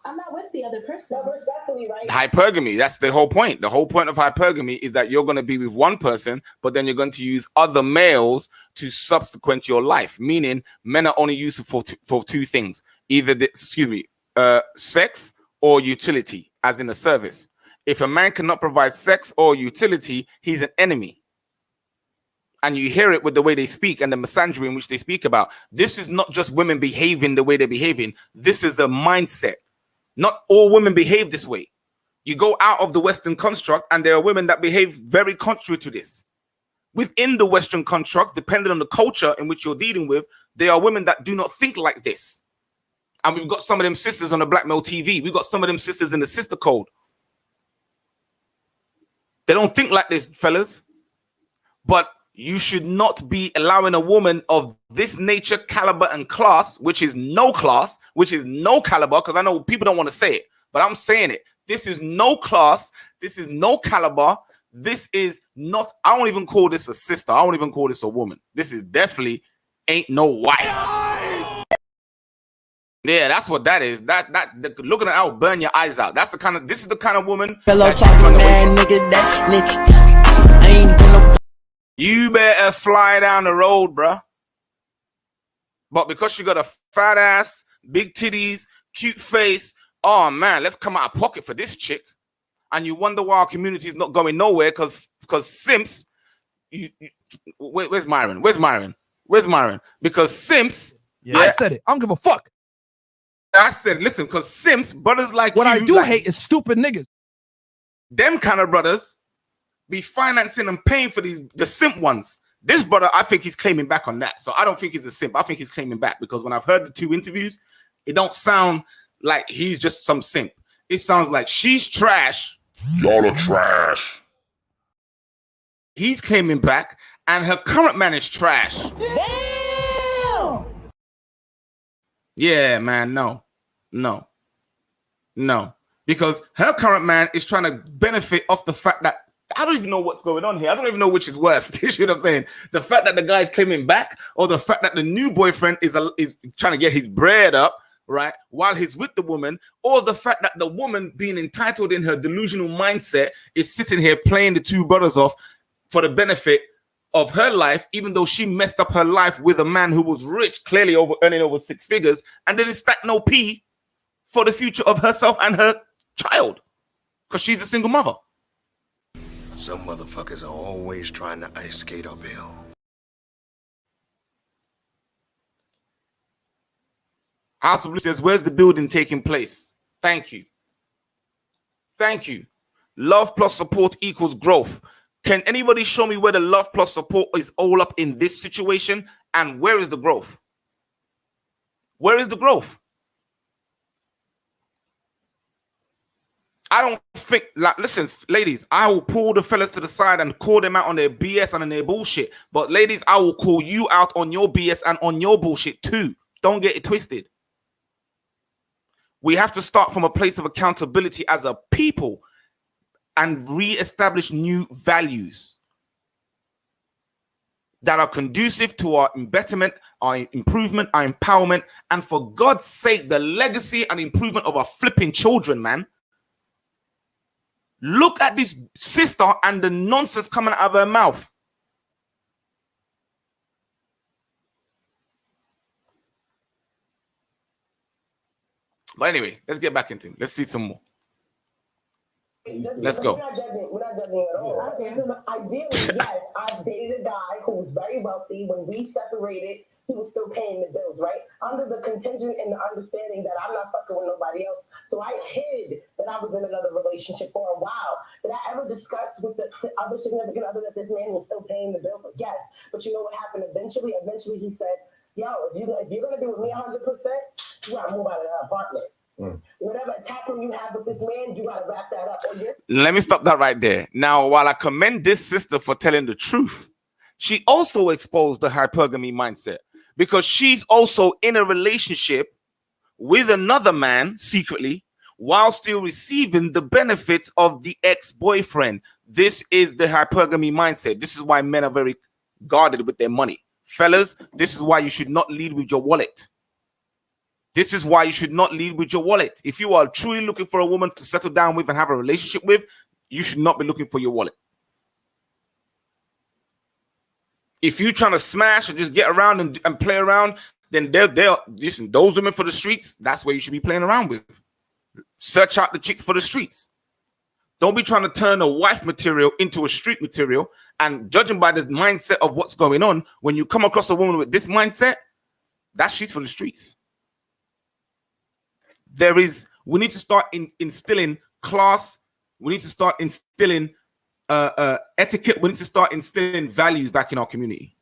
I'm not with the other person. No, respectfully, right? Hypergamy, that's the whole point. The whole point of hypergamy is that you're going to be with one person, but then you're going to use other males to subsequent your life, meaning men are only used for two things, either sex or utility, as in a service. If a man cannot provide sex or utility, he's an enemy. And you hear it with the way they speak and the misandry in which they speak about. This is not just women behaving the way they're behaving. This is a mindset. Not all women behave this way. You go out of the Western construct, and there are women that behave very contrary to this. Within the Western construct, depending on the culture in which you're dealing with, there are women that do not think like this. And we've got some of them sisters on the Black Male TV. We've got some of them sisters in the Sister Code. They don't think like this, fellas. But you should not be allowing a woman of this nature, caliber, and class, which is no class, which is no caliber, because I know people don't want to say it, but I'm saying it. This is no class. This is no caliber. This is not, I don't even call this a sister. I don't even call this a woman. This is definitely ain't no wife. Yeah, that's what that is. Looking at her will burn your eyes out. That's the kind of, this is the kind of woman. Hello, talking man, nigga, that snitch. I ain't been no. You better fly down the road, bruh. But because she got a fat ass, big titties, cute face, oh man, let's come out of pocket for this chick. And you wonder why our community is not going nowhere because simps. Where's Myron? Where's Myron? Where's Myron? Because simps. Yeah. I said it. I don't give a fuck. I said, listen, because simps, brothers like what you. What I do hate is stupid niggas. Them kind of brothers be financing and paying for the simp ones. This brother, I think he's claiming back on that. So I don't think he's a simp. I think he's claiming back because when I've heard the two interviews, it don't sound like he's just some simp. It sounds like she's trash. Y'all are trash. He's claiming back, and her current man is trash. Damn! Yeah, man, no. Because her current man is trying to benefit off the fact that I don't even know what's going on here. I don't even know which is worse. You see what I'm saying? The fact that the guy's claiming back, or the fact that the new boyfriend is trying to get his bread up, right, while he's with the woman, or the fact that the woman, being entitled in her delusional mindset, is sitting here playing the two brothers off for the benefit of her life, even though she messed up her life with a man who was rich, clearly earning over 6 figures, and didn't stack no P for the future of herself and her child, because she's a single mother. Some motherfuckers are always trying to ice skate uphill. House of Blue says, where's the building taking place? Thank you. Thank you. Love plus support equals growth. Can anybody show me where the love plus support is all up in this situation? And where is the growth? Where is the growth? I don't think, like, listen, ladies, I will pull the fellas to the side and call them out on their BS and on their bullshit. But ladies, I will call you out on your BS and on your bullshit too. Don't get it twisted. We have to start from a place of accountability as a people and re-establish new values that are conducive to our betterment, our improvement, our empowerment, and for God's sake, the legacy and improvement of our flipping children, man. Look at this sister and the nonsense coming out of her mouth. But anyway, let's get back into it. Let's see some more. Let's go. We're not judging at all. Ideally, yes, I dated a guy who was very wealthy. When we separated, he was still paying the bills, right? Under the contingent and the understanding that I'm not fucking with nobody else. So I hid that I was in another relationship for a while. Did I ever discuss with the other significant other that this man was still paying the bill for? Yes. But you know what happened eventually? Eventually he said, yo, if you're going to be with me 100%, you got to move out of that apartment. Whatever attachment you have with this man, you got to wrap that up. Let me stop that right there. Now, while I commend this sister for telling the truth, she also exposed the hypergamy mindset because she's also in a relationship with another man secretly while still receiving the benefits of the ex-boyfriend. This is the hypergamy mindset. This is why men are very guarded with their money. Fellas, this is why you should not lead with your wallet. This is why you should not lead with your wallet. If you are truly looking for a woman to settle down with and have a relationship with, you should not be looking for your wallet. If you're trying to smash and just get around and play around, then listen, those women for the streets, that's where you should be playing around with. Search out the chicks for the streets. Don't be trying to turn a wife material into a street material. And judging by the mindset of what's going on, when you come across a woman with this mindset, she's for the streets. There is We need to start instilling class. We need to start instilling etiquette. We need to start instilling values back in our community.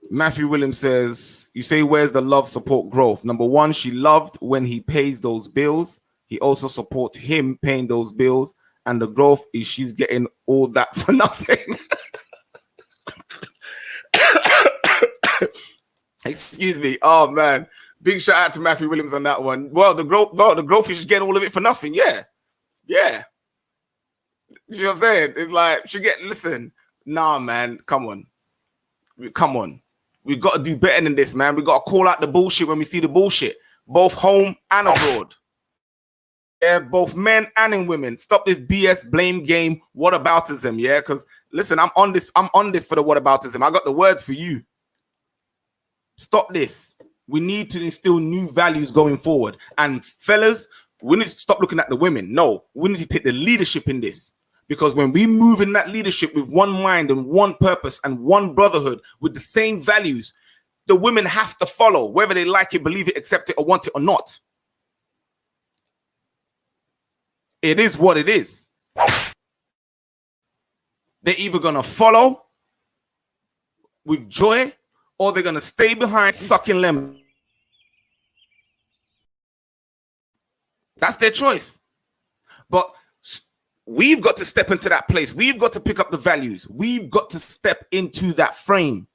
Matthew Williams says, you say, where's the love, support, growth? Number one, she loved when he pays those bills. He also supports him paying those bills. And the growth is she's getting all that for nothing. Excuse me. Oh, man. Big shout out to Matthew Williams on that one. Well, the growth is she's getting all of it for nothing. Yeah. Yeah. You know what I'm saying? It's like, listen. Nah, man. Come on. We got to do better than this, man. We got to call out the bullshit when we see the bullshit, both home and abroad. Yeah, both men and in women. Stop this BS blame game, whataboutism. Yeah, because listen, I'm on this for the whataboutism. I got the words for you. Stop this. We need to instill new values going forward. And fellas, we need to stop looking at the women. No, we need to take the leadership in this. Because when we move in that leadership with one mind and one purpose and one brotherhood with the same values, the women have to follow, whether they like it, believe it, accept it, or want it or not. It is what it is. They're either going to follow with joy or they're going to stay behind sucking lemon. That's their choice. But we've got to step into that place. We've got to pick up the values. We've got to step into that frame.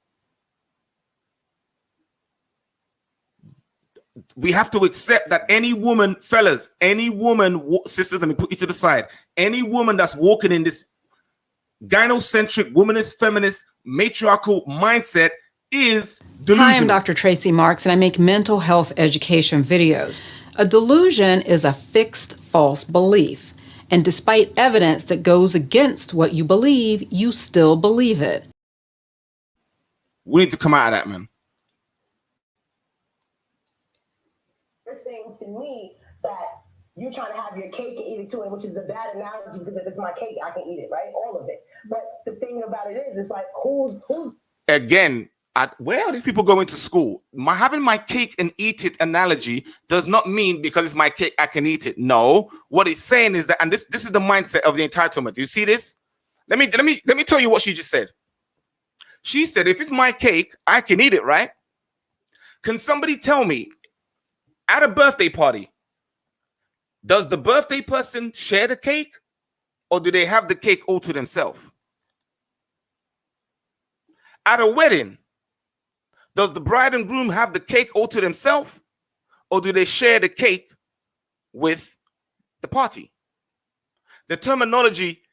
We have to accept that any woman, fellas, any woman, sisters, let me put you to the side. Any woman that's walking in this gynocentric, womanist, feminist, matriarchal mindset is delusional. Hi, I'm Dr. Tracy Marks, and I make mental health education videos. A delusion is a fixed false belief. And despite evidence that goes against what you believe, you still believe it. We need to come out of that, man. You're saying to me that you're trying to have your cake and eat it too, which is a bad analogy because if it's my cake, I can eat it, right? All of it. But the thing about it is, it's like, who's Again, where are these people going to school? Having my cake and eat it analogy does not mean because it's my cake, I can eat it. No, what it's saying is that, and this is the mindset of the entitlement. Do you see this? Let me tell you what she just said. She said, if it's my cake, I can eat it, right? Can somebody tell me, at a birthday party, does the birthday person share the cake or do they have the cake all to themselves? At a wedding, does the bride and groom have the cake all to themselves or do they share the cake with the party? The terminology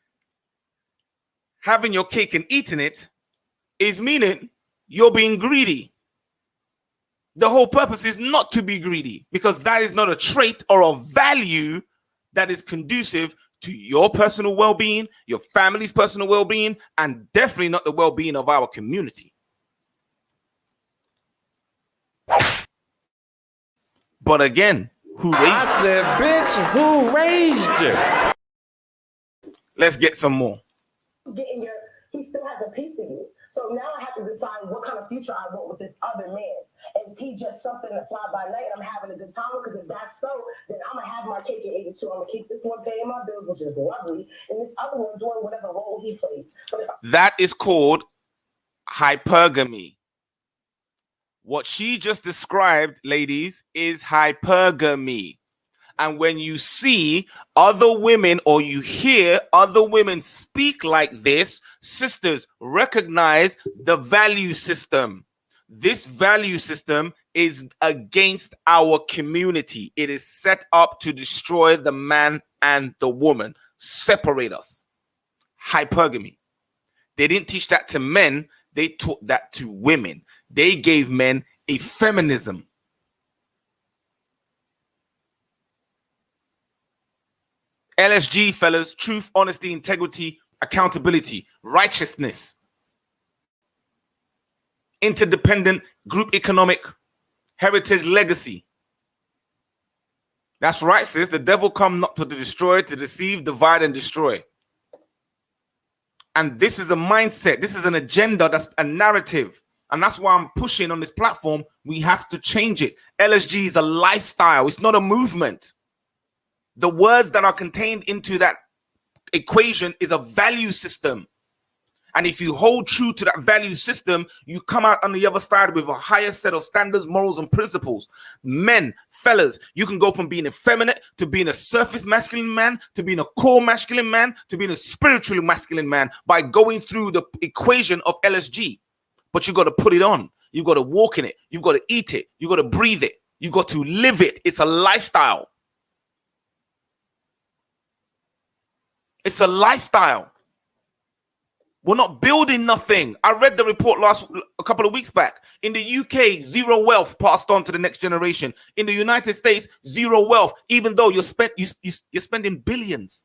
having your cake and eating it is meaning you're being greedy. The whole purpose is not to be greedy because that is not a trait or a value that is conducive to your personal well-being, your family's personal well-being, and definitely not the well-being of our community. But again, who raised you? I said, bitch, who raised you? Let's get some more. He still has a piece of you. So now I have to decide what kind of future I want with this other man. Is he just something to fly by night and I'm having a good time? Because if that's so, then I'm going to have my cake at 82. I'm going to keep this one paying my bills, which is lovely, and this other one doing whatever role he plays. That is called hypergamy. What she just described, ladies, is hypergamy. And when you see other women or you hear other women speak like this, sisters, recognize the value system. This value system is against our community. It is set up to destroy the man and the woman, separate us. Hypergamy. They didn't teach that to men. They taught that to women. They gave men a feminism. LSG, fellas, truth, honesty, integrity, accountability, righteousness, interdependent, group economic, heritage, legacy. That's right, sis. The devil come not to destroy, to deceive, divide, and destroy. And this is a mindset. This is an agenda. That's a narrative. And that's why I'm pushing on this platform. We have to change it. LSG is a lifestyle. It's not a movement. The words that are contained into that equation is a value system. And if you hold true to that value system, you come out on the other side with a higher set of standards, morals, and principles. Men, fellas, you can go from being effeminate to being a surface masculine man, to being a core masculine man, to being a spiritually masculine man by going through the equation of LSG. But you got to put it on. You got to walk in it. You got to eat it. You got to breathe it. You got to live it. It's a lifestyle. It's a lifestyle. We're not building nothing. I read the report a couple of weeks back. In the UK, zero wealth passed on to the next generation. In the United States, zero wealth, even though you're spending billions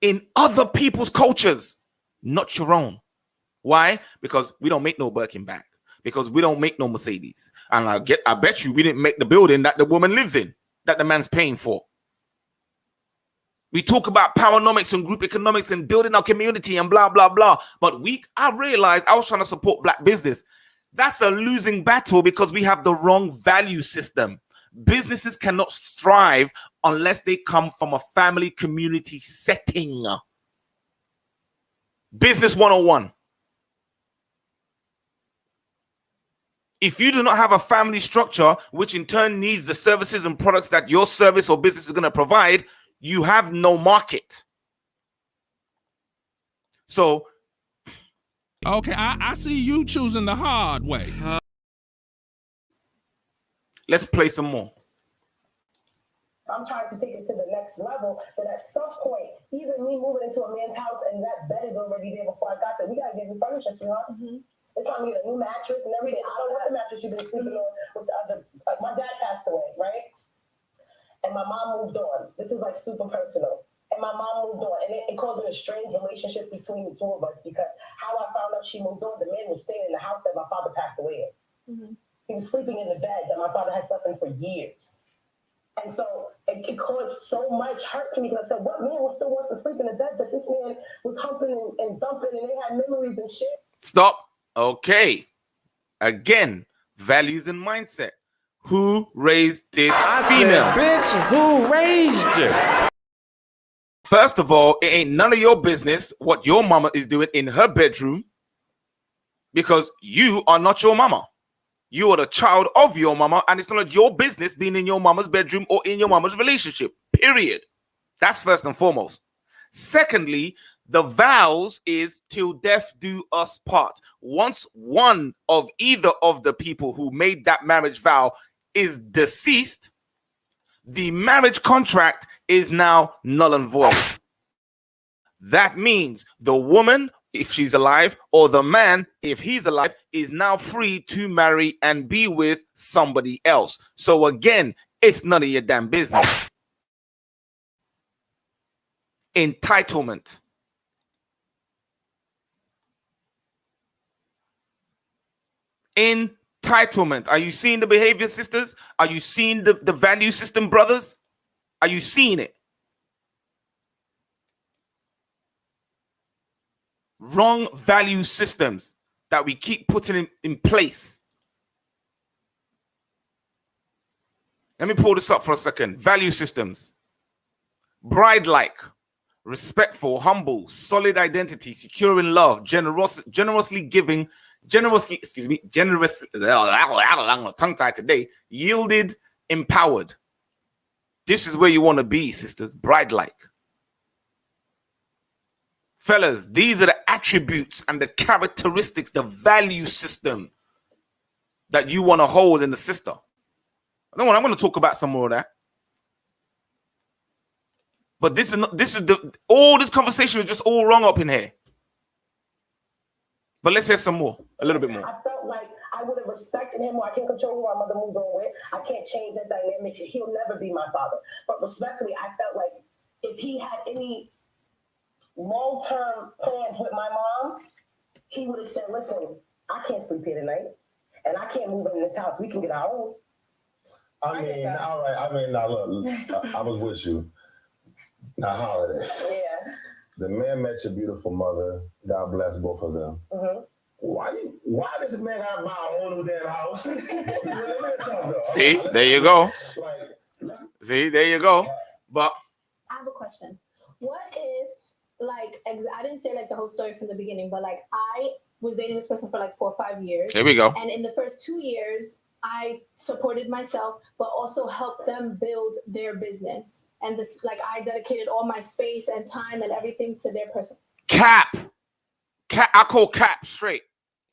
in other people's cultures, not your own. Why? Because we don't make no Birkin bag. Because we don't make no Mercedes. And I bet you we didn't make the building that the woman lives in, that the man's paying for. We talk about powernomics and group economics and building our community and blah, blah, blah. But I realized I was trying to support black business. That's a losing battle because we have the wrong value system. Businesses cannot strive unless they come from a family community setting. Business 101. If you do not have a family structure, which in turn needs the services and products that your service or business is going to provide, you have no market. So, okay, I see you choosing the hard way. Let's play some more. I'm trying to take it to the next level, but at some point, even me moving into a man's house and that bed is already there before I got there, we gotta get new furniture, sweetheart. It's on me a new mattress and everything. I don't want the mattress you've been sleeping on with the other. Like my dad passed away, right? And my mom moved on. This is like super personal. And my mom moved on. And it caused a strange relationship between the two of us because how I found out she moved on, the man was staying in the house that my father passed away in. He was sleeping in the bed that my father had slept in for years. And so it caused so much hurt to me because I said, what man still wants to sleep in the bed that this man was humping and thumping and they had memories and shit? Stop. Okay. Again, values and mindset. Who raised this female? Bitch, who raised you? First of all, it ain't none of your business what your mama is doing in her bedroom because you are not your mama. You are the child of your mama, and it's not your business being in your mama's bedroom or in your mama's relationship, period. That's first and foremost. Secondly, the vows is till death do us part. Once one of either of the people who made that marriage vow is deceased, the marriage contract is now null and void. That means the woman, if she's alive, or the man, if he's alive, is now free to marry and be with somebody else. So again, it's none of your damn business. Entitlement. Entitlement. Are you seeing the behavior, sisters? Are you seeing the value system, brothers? Are you seeing it? Wrong value systems that we keep putting in place. Let me pull this up for a second. Value systems. Bride-like, respectful, humble, solid identity, secure in love, generously giving, generous, tongue-tied today, yielded, empowered. This is where you want to be, sisters, bride-like. Fellas, these are the attributes and the characteristics, the value system that you want to hold in the sister. I'm going to talk about some more of that. But all this conversation is just all wrong up in here. But let's hear some more, a little bit more. I felt like I would have respected him, or I can't control who my mother moves on with. I can't change that dynamic. He'll never be my father. But respectfully, I felt like if he had any long-term plans with my mom, he would have said, listen, I can't sleep here tonight, and I can't move in this house. We can get our own. I mean, all right. I mean, now look, I was with you. Now holiday. Yeah. The man met your beautiful mother. God bless both of them. Why does the man gotta buy a whole new damn house? See, there you go. See, there you go. But I have a question. What if, like, I didn't say like the whole story from the beginning, but like I was dating this person for like 4 or 5 years. Here we go. And in the first 2 years, I supported myself, but also helped them build their business. And this, like, I dedicated all my space and time and everything to their person. Cap. I call Cap straight.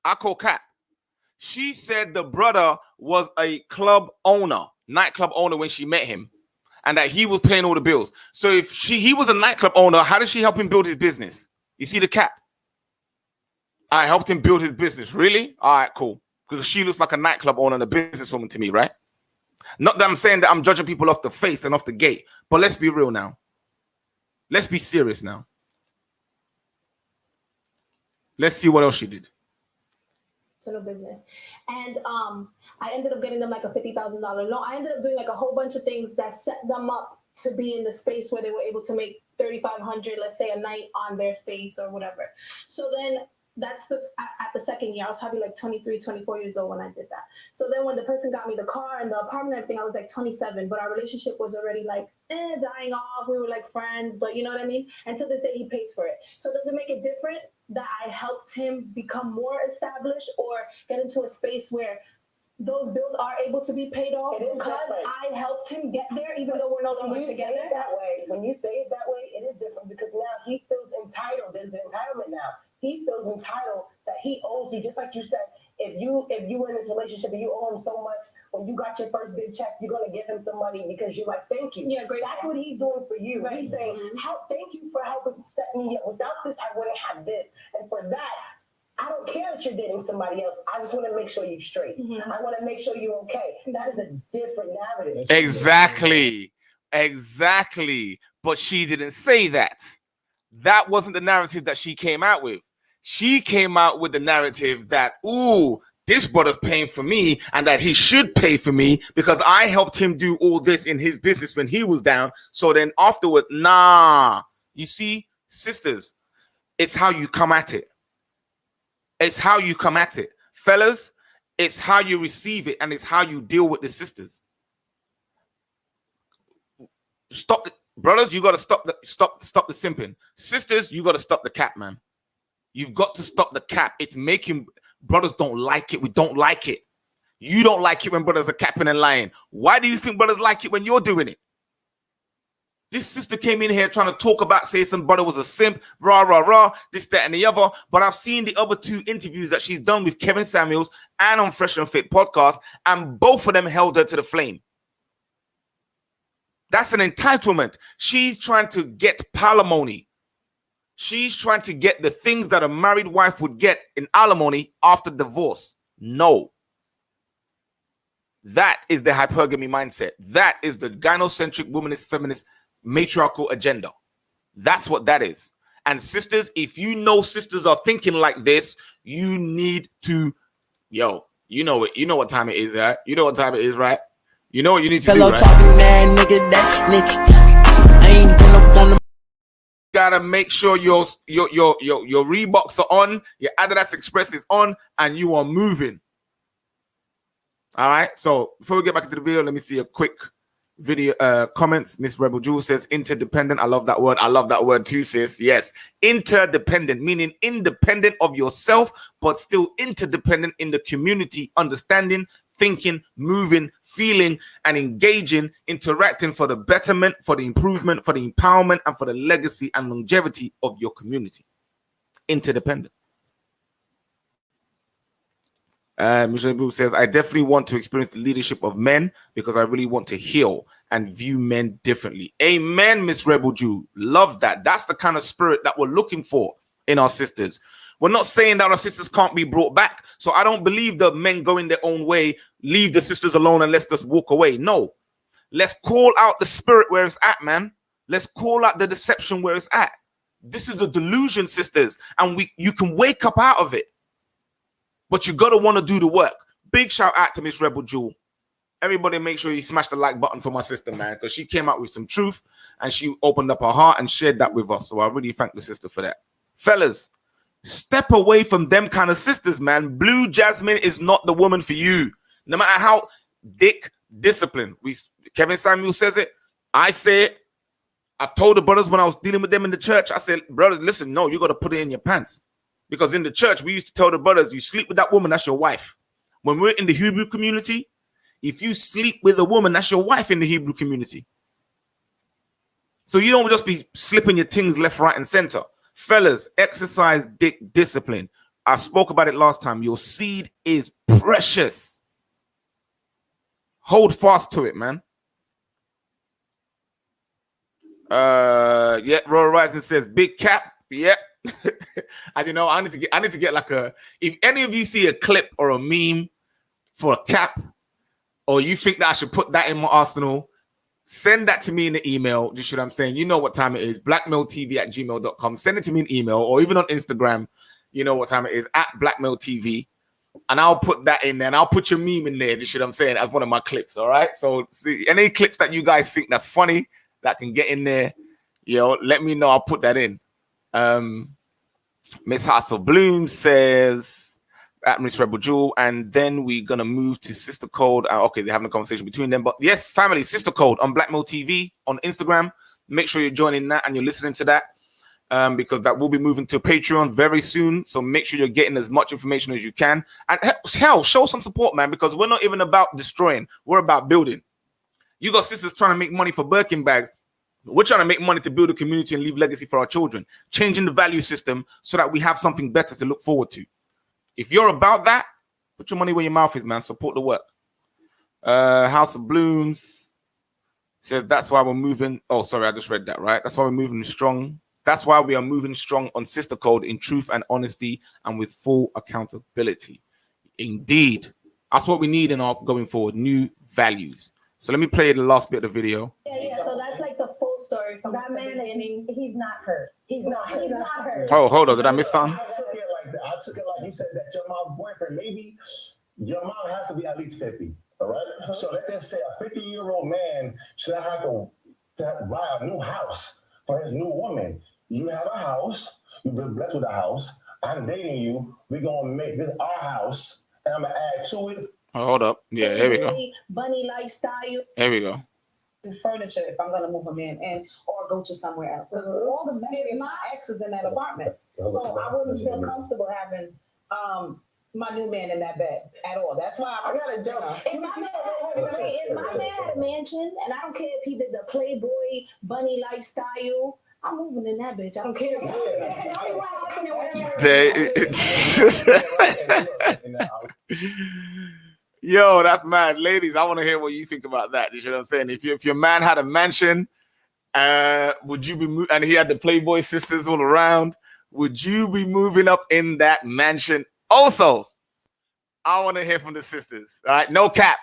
I call Cap. She said the brother was a club owner, nightclub owner when she met him, and that he was paying all the bills. So if he was a nightclub owner, how did she help him build his business? You see the Cap? I helped him build his business. Really? All right, cool. Because she looks like a nightclub owner and a businesswoman to me, right? Not that I'm saying that I'm judging people off the face and off the gate, but let's be real now. Let's be serious now. Let's see what else she did. Business. And I ended up getting them like a $50,000 loan. I ended up doing like a whole bunch of things that set them up to be in the space where they were able to make $3,500, let's say, a night on their space or whatever. So then that's at the second year. I was probably like 23, 24 years old when I did that. So then when the person got me the car and the apartment and everything, I was like 27, but our relationship was already like dying off. We were like friends, but you know what I mean? And to this day, he pays for it. So does it make it different that I helped him become more established or get into a space where those bills are able to be paid off because I helped him get there, even though we're no longer together? When you say it that way, it is different because now he feels entitled. There's an entitlement now. He feels entitled that he owes you, just like you said. If you were in this relationship and you owe him so much, when you got your first big check, you're gonna give him some money because you're like, thank you. Yeah, great. That's what he's doing for you. Right. He's saying, thank you for helping set me up. Without this, I wouldn't have this. And for that, I don't care that you're dating somebody else. I just want to make sure you're straight. I want to make sure you're okay. That is a different narrative. Exactly. But she didn't say that. That wasn't the narrative that she came out with. She came out with the narrative that, ooh, this brother's paying for me and that he should pay for me because I helped him do all this in his business when he was down. So then afterward, nah. You see, sisters, it's how you come at it. It's how you come at it. Fellas, it's how you receive it and it's how you deal with the sisters. Stop it. Brothers, you got to stop the simping. Sisters, you got to stop the cap, man. You've got to stop the cap. It's making brothers don't like it. We don't like it. You don't like it when brothers are capping and lying. Why do you think brothers like it when you're doing it? This sister came in here trying to talk about, say some brother was a simp, rah, rah, rah, this, that, and the other. But I've seen the other two interviews that she's done with Kevin Samuels and on Fresh and Fit podcast, and both of them held her to the flame. That's an entitlement. She's trying to get palimony. She's trying to get the things that a married wife would get in alimony after divorce. No. That is the hypergamy mindset. That is the gynocentric, womanist, feminist, matriarchal agenda. That's what that is. And sisters, if you know sisters are thinking like this, you need to, you know it. You know what time it is, right? You know what time it is, right? You know what you need to do, right? Talking that nigga, that snitch. I ain't gonna wanna. Gotta make sure your Reeboks are on, your Adidas Express is on, and you are moving. All right. So before we get back into the video, let me see a quick video comments. Miss Rebel Jewel says interdependent. I love that word. I love that word too, sis. Yes, interdependent, meaning independent of yourself, but still interdependent in the community, understanding, thinking, moving, feeling, and engaging, interacting for the betterment, for the improvement, for the empowerment, and for the legacy and longevity of your community. Interdependent. Michelle Boo says, I definitely want to experience the leadership of men because I really want to heal and view men differently. Amen, Miss Rebel Jew. Love that. That's the kind of spirit that we're looking for in our sisters. We're not saying that our sisters can't be brought back. So I don't believe the men going their own way, leave the sisters alone and let's just walk away. No. Let's call out the spirit where it's at, man. Let's call out the deception where it's at. This is a delusion, sisters. And you can wake up out of it. But you got to want to do the work. Big shout out to Miss Rebel Jewel. Everybody make sure you smash the like button for my sister, man, because she came out with some truth and she opened up her heart and shared that with us. So I really thank the sister for that. Fellas, step away from them kind of sisters, man. Blue Jasmine is not the woman for you. No matter how dick discipline. Kevin Samuel says it. I say it. I've told the brothers when I was dealing with them in the church, I said, brothers, listen, no, you got to put it in your pants. Because in the church, we used to tell the brothers, you sleep with that woman, that's your wife. When we're in the Hebrew community, if you sleep with a woman, that's your wife in the Hebrew community. So you don't just be slipping your things left, right, and center. Fellas, exercise dick discipline. I spoke about it last time. Your seed is precious. Hold fast to it, man. Yeah, Royal Rising says big cap. Yep. I don't know. I need to get like a. If any of you see a clip or a meme for a cap, or you think that I should put that in my arsenal, send that to me in the email. Just what I'm saying. You know what time it is. blackmailtv@gmail.com. Send it to me in email or even on Instagram. You know what time it is at blackmailtv. And I'll put that in there and I'll put your meme in there. Just what I'm saying as one of my clips. All right. So see, any clips that you guys think that's funny that can get in there, let me know. I'll put that in. Miss Hassel Bloom says at Miss Rebel Jewel, and then we're gonna move to Sister Code. Okay, they're having a conversation between them, but yes, family, Sister Code on Blackmail TV on Instagram. Make sure you're joining that and you're listening to that, because that will be moving to Patreon very soon. So make sure you're getting as much information as you can, and hell, show some support, man, because we're not even about destroying; we're about building. You got sisters trying to make money for Birkin bags. We're trying to make money to build a community and leave legacy for our children, changing the value system so that we have something better to look forward to. If you're about that, put your money where your mouth is, man. Support the work. House of Blooms said that's why we're moving. Oh, sorry, I just read that, right? That's why we're moving strong. That's why we are moving strong on Sister Code in truth and honesty and with full accountability. Indeed. That's what we need in our going forward, new values. So let me play the last bit of the video. Yeah. So that's like the full story from that man. He's not hurt. He's not hurt. Oh, hold on. Did I miss something? I took it like you said that your mom's boyfriend, maybe your mom has to be at least 50. All right. So let's just say a 50-year-old man should have to buy a new house for his new woman. You have a house. You've been blessed with a house. I'm dating you. We're gonna make this our house, and I'm gonna add to it. Oh, hold up. Yeah, here we go. Bunny lifestyle. Here we go. Furniture if I'm gonna move him in and or go to somewhere else. Because all the men, my ex is in that apartment. So I wouldn't feel comfortable having my new man in that bed at all. That's why I got a joke. If my man had a mansion, and I don't care if he did the Playboy bunny lifestyle, I'm moving in that bitch. I don't care. Yo, that's mad. Ladies, I want to hear what you think about that. You know what I'm saying? If your man had a mansion, would you be and he had the Playboy sisters all around, would you be moving up in that mansion? Also, I want to hear from the sisters. All right, no cap.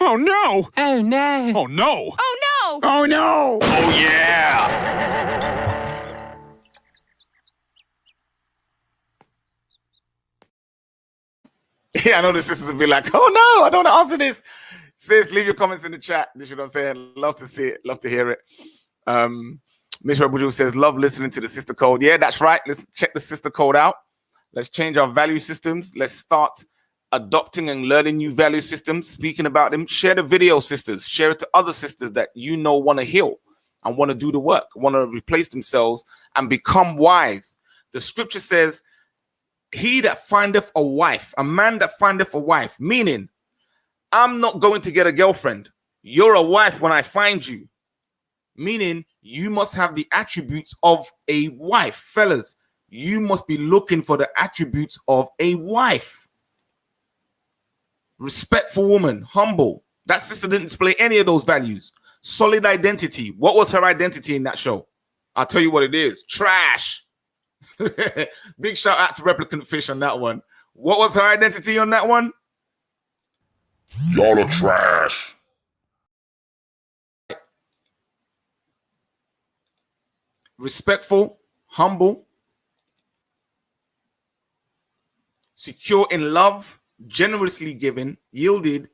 Oh no! Oh no! Oh no! Oh no! Oh no! Oh yeah! Yeah, I know the sisters will be like, oh no, I don't want to answer this. Sis, leave your comments in the chat. You know what I'm saying? Love to see it. Love to hear it. Miss Rebel says, love listening to the Sister Code. Yeah, that's right. Let's check the Sister Code out. Let's change our value systems. Let's start adopting and learning new value systems, speaking about them. Share the video, sisters. Share it to other sisters that you know want to heal and want to do the work, want to replace themselves and become wives. The scripture says, he that findeth a wife, a man that findeth a wife, meaning I'm not going to get a girlfriend. You're a wife when I find you. Meaning you must have the attributes of a wife. Fellas, you must be looking for the attributes of a wife. Respectful woman, humble. That sister didn't display any of those values. Solid identity. What was her identity in that show? I'll tell you what it is. Trash. Big shout out to Replicant Fish on that one. What was her identity on that one? Y'all are trash. Respectful, humble, secure in love, generously given, yielded,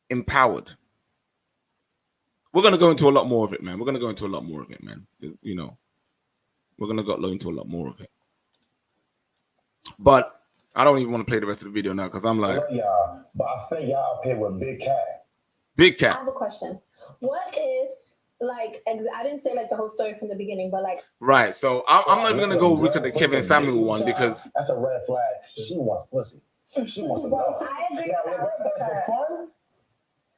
empowered. we're gonna go into a lot more of it, man. We're gonna go into a lot more of it, man. You know, we're gonna go into a lot more of it. But I don't even want to play the rest of the video now because I'm like, y'all, but I think y'all up here with Big Cat. Big I Cat. have a question. What if, like, I didn't say like the whole story from the beginning, but like, Right. So I'm not even gonna go look at the Kevin Samuel one because that's a red flag. She wants pussy. She wants to go. I agree Now, with her. for fun,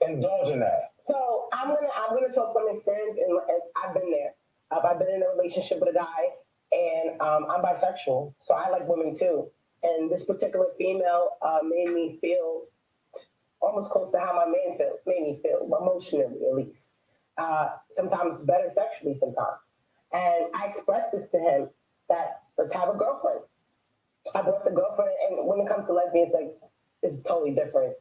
indulge in that. So I'm gonna talk from experience, and I've been there. I've been in a relationship with a guy, and I'm bisexual, so I like women too. And this particular female made me feel almost close to how my man made me feel, emotionally at least. Sometimes better sexually, sometimes. And I expressed this to him that let's have a girlfriend. I brought the girlfriend, and when it comes to lesbian sex, it's totally different.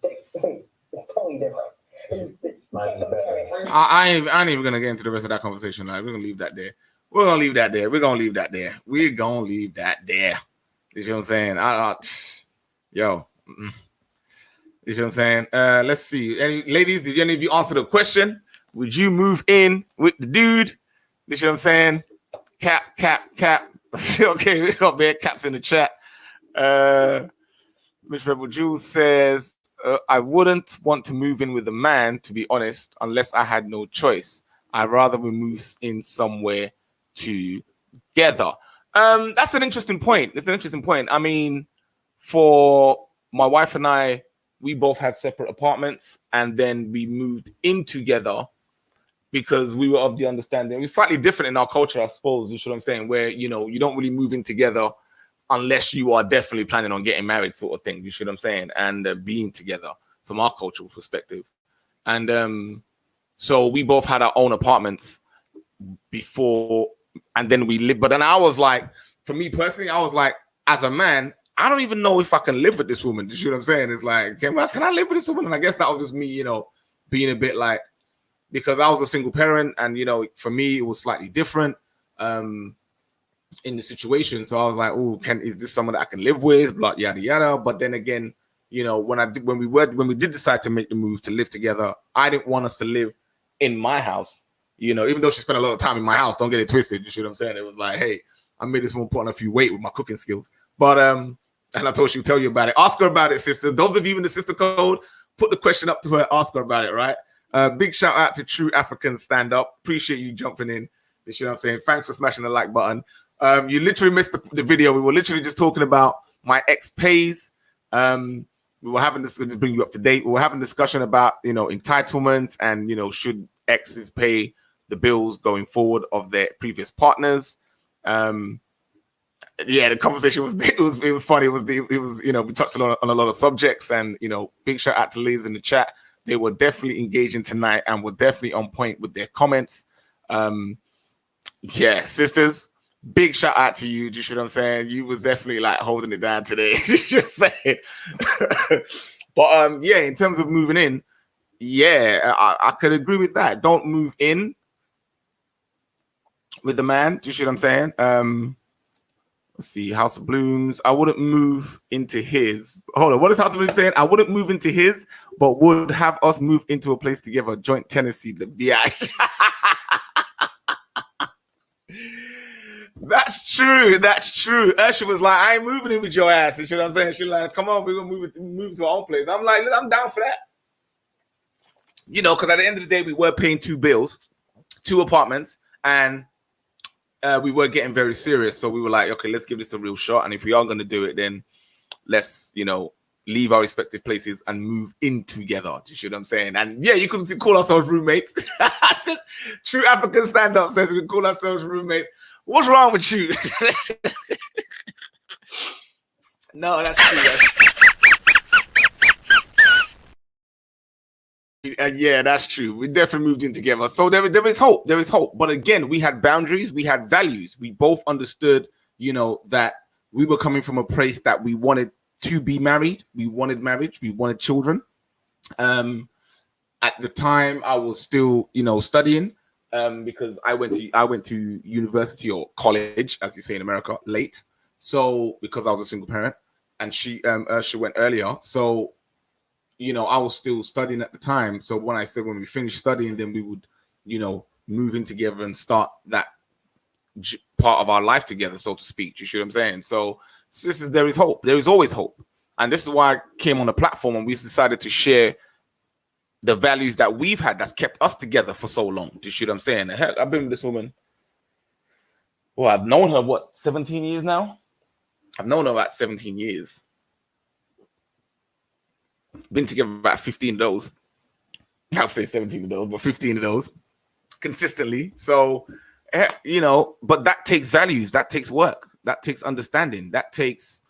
It's totally different. Can't compare it. I ain't even gonna get into the rest of that conversation. Like, we're gonna leave that there. We're gonna leave that there. We're gonna leave that there. We're gonna leave that there. You see what I'm saying? Yo. You see what I'm saying? Let's see. Any ladies, if any of you answer the question, would you move in with the dude? You see what I'm saying? Cap. Okay, we got bad caps in the chat. Miss Rebel Jules says, I wouldn't want to move in with a man, to be honest, unless I had no choice. I'd rather we move in somewhere together. That's an interesting point. It's an interesting point. I mean, for my wife and I, we both had separate apartments, and then we moved in together because we were of the understanding. It was slightly different in our culture, I suppose, you know what I'm saying, where, you know, you don't really move in together unless you are definitely planning on getting married, sort of thing, you see what I'm saying, and being together from our cultural perspective. And so we both had our own apartments before, and then we lived. But then I was like, for me personally, I was like, as a man, I don't even know if I can live with this woman. You see what I'm saying? It's like, can I live with this woman? And I guess that was just me, you know, being a bit like, because I was a single parent, and, you know, for me, it was slightly different in the situation. So I was like, oh, is this someone that I can live with? Blah, yada, yada. But then again, you know, when we did decide to make the move to live together, I didn't want us to live in my house, you know, even though she spent a lot of time in my house. Don't get it twisted. You see what I'm saying? It was like, hey, I made this woman put on a few weight with my cooking skills. But and I told she would tell you about it. Ask her about it, sister. Those of you in the sister code, put the question up to her. Ask her about it, right? Big shout out to True African Stand Up. Appreciate you jumping in. You know what I'm saying? Thanks for smashing the like button. You literally missed the video. We were literally just talking about my ex pays. We were having this, just bring you up to date. We were having a discussion about, you know, entitlement and, you know, should exes pay the bills going forward of their previous partners. Yeah, the conversation was it was funny. It was you know, we touched on a lot of subjects, and, you know, big shout out to ladies in the chat. They were definitely engaging tonight and were definitely on point with their comments. Yeah, sisters, big shout out to you. Do you see what I'm saying? You was definitely like holding it down today. Just saying. But yeah, in terms of moving in, yeah, I could agree with that. Don't move in with the man. Do you see what I'm saying? Let's see, House of Blooms. I wouldn't move into his. Hold on, what is House of Blooms saying? I wouldn't move into his, but would have us move into a place together. Joint Tennessee, the BI. That's true. That's true. Usher was like, I ain't moving in with your ass. You know what I'm saying? She's like, come on, we're gonna move to our own place. I'm like, I'm down for that. You know, because at the end of the day, we were paying 2 bills, 2 apartments, and we were getting very serious. So we were like, okay, let's give this a real shot. And if we are going to do it, then let's, you know, leave our respective places and move in together. Do you see what I'm saying? And yeah, you could call ourselves roommates. True African stand-up says we call ourselves roommates. What's wrong with you? No, that's true. Yeah, that's true. We definitely moved in together. So there is hope. There is hope. But again, we had boundaries. We had values. We both understood, you know, that we were coming from a place that we wanted to be married. We wanted marriage. We wanted children. At the time, I was still, you know, studying because I went to university or college, as you say in America, late. So because I was a single parent, and she went earlier. So I was still studying at the time. So when I said when we finished studying, then we would, move in together and start that part of our life together, so to speak. You see what I'm saying? So there is hope. There is always hope. And this is why I came on the platform and we decided to share the values that we've had that's kept us together for so long. Do you see what I'm saying? Heck, I've been with this woman. Well, I've known her, 17 years now? I've known her about 17 years. Been together about 15 of those. I'll say 17 of those, but 15 of those consistently. So, but that takes values, that takes work, that takes understanding, that takes,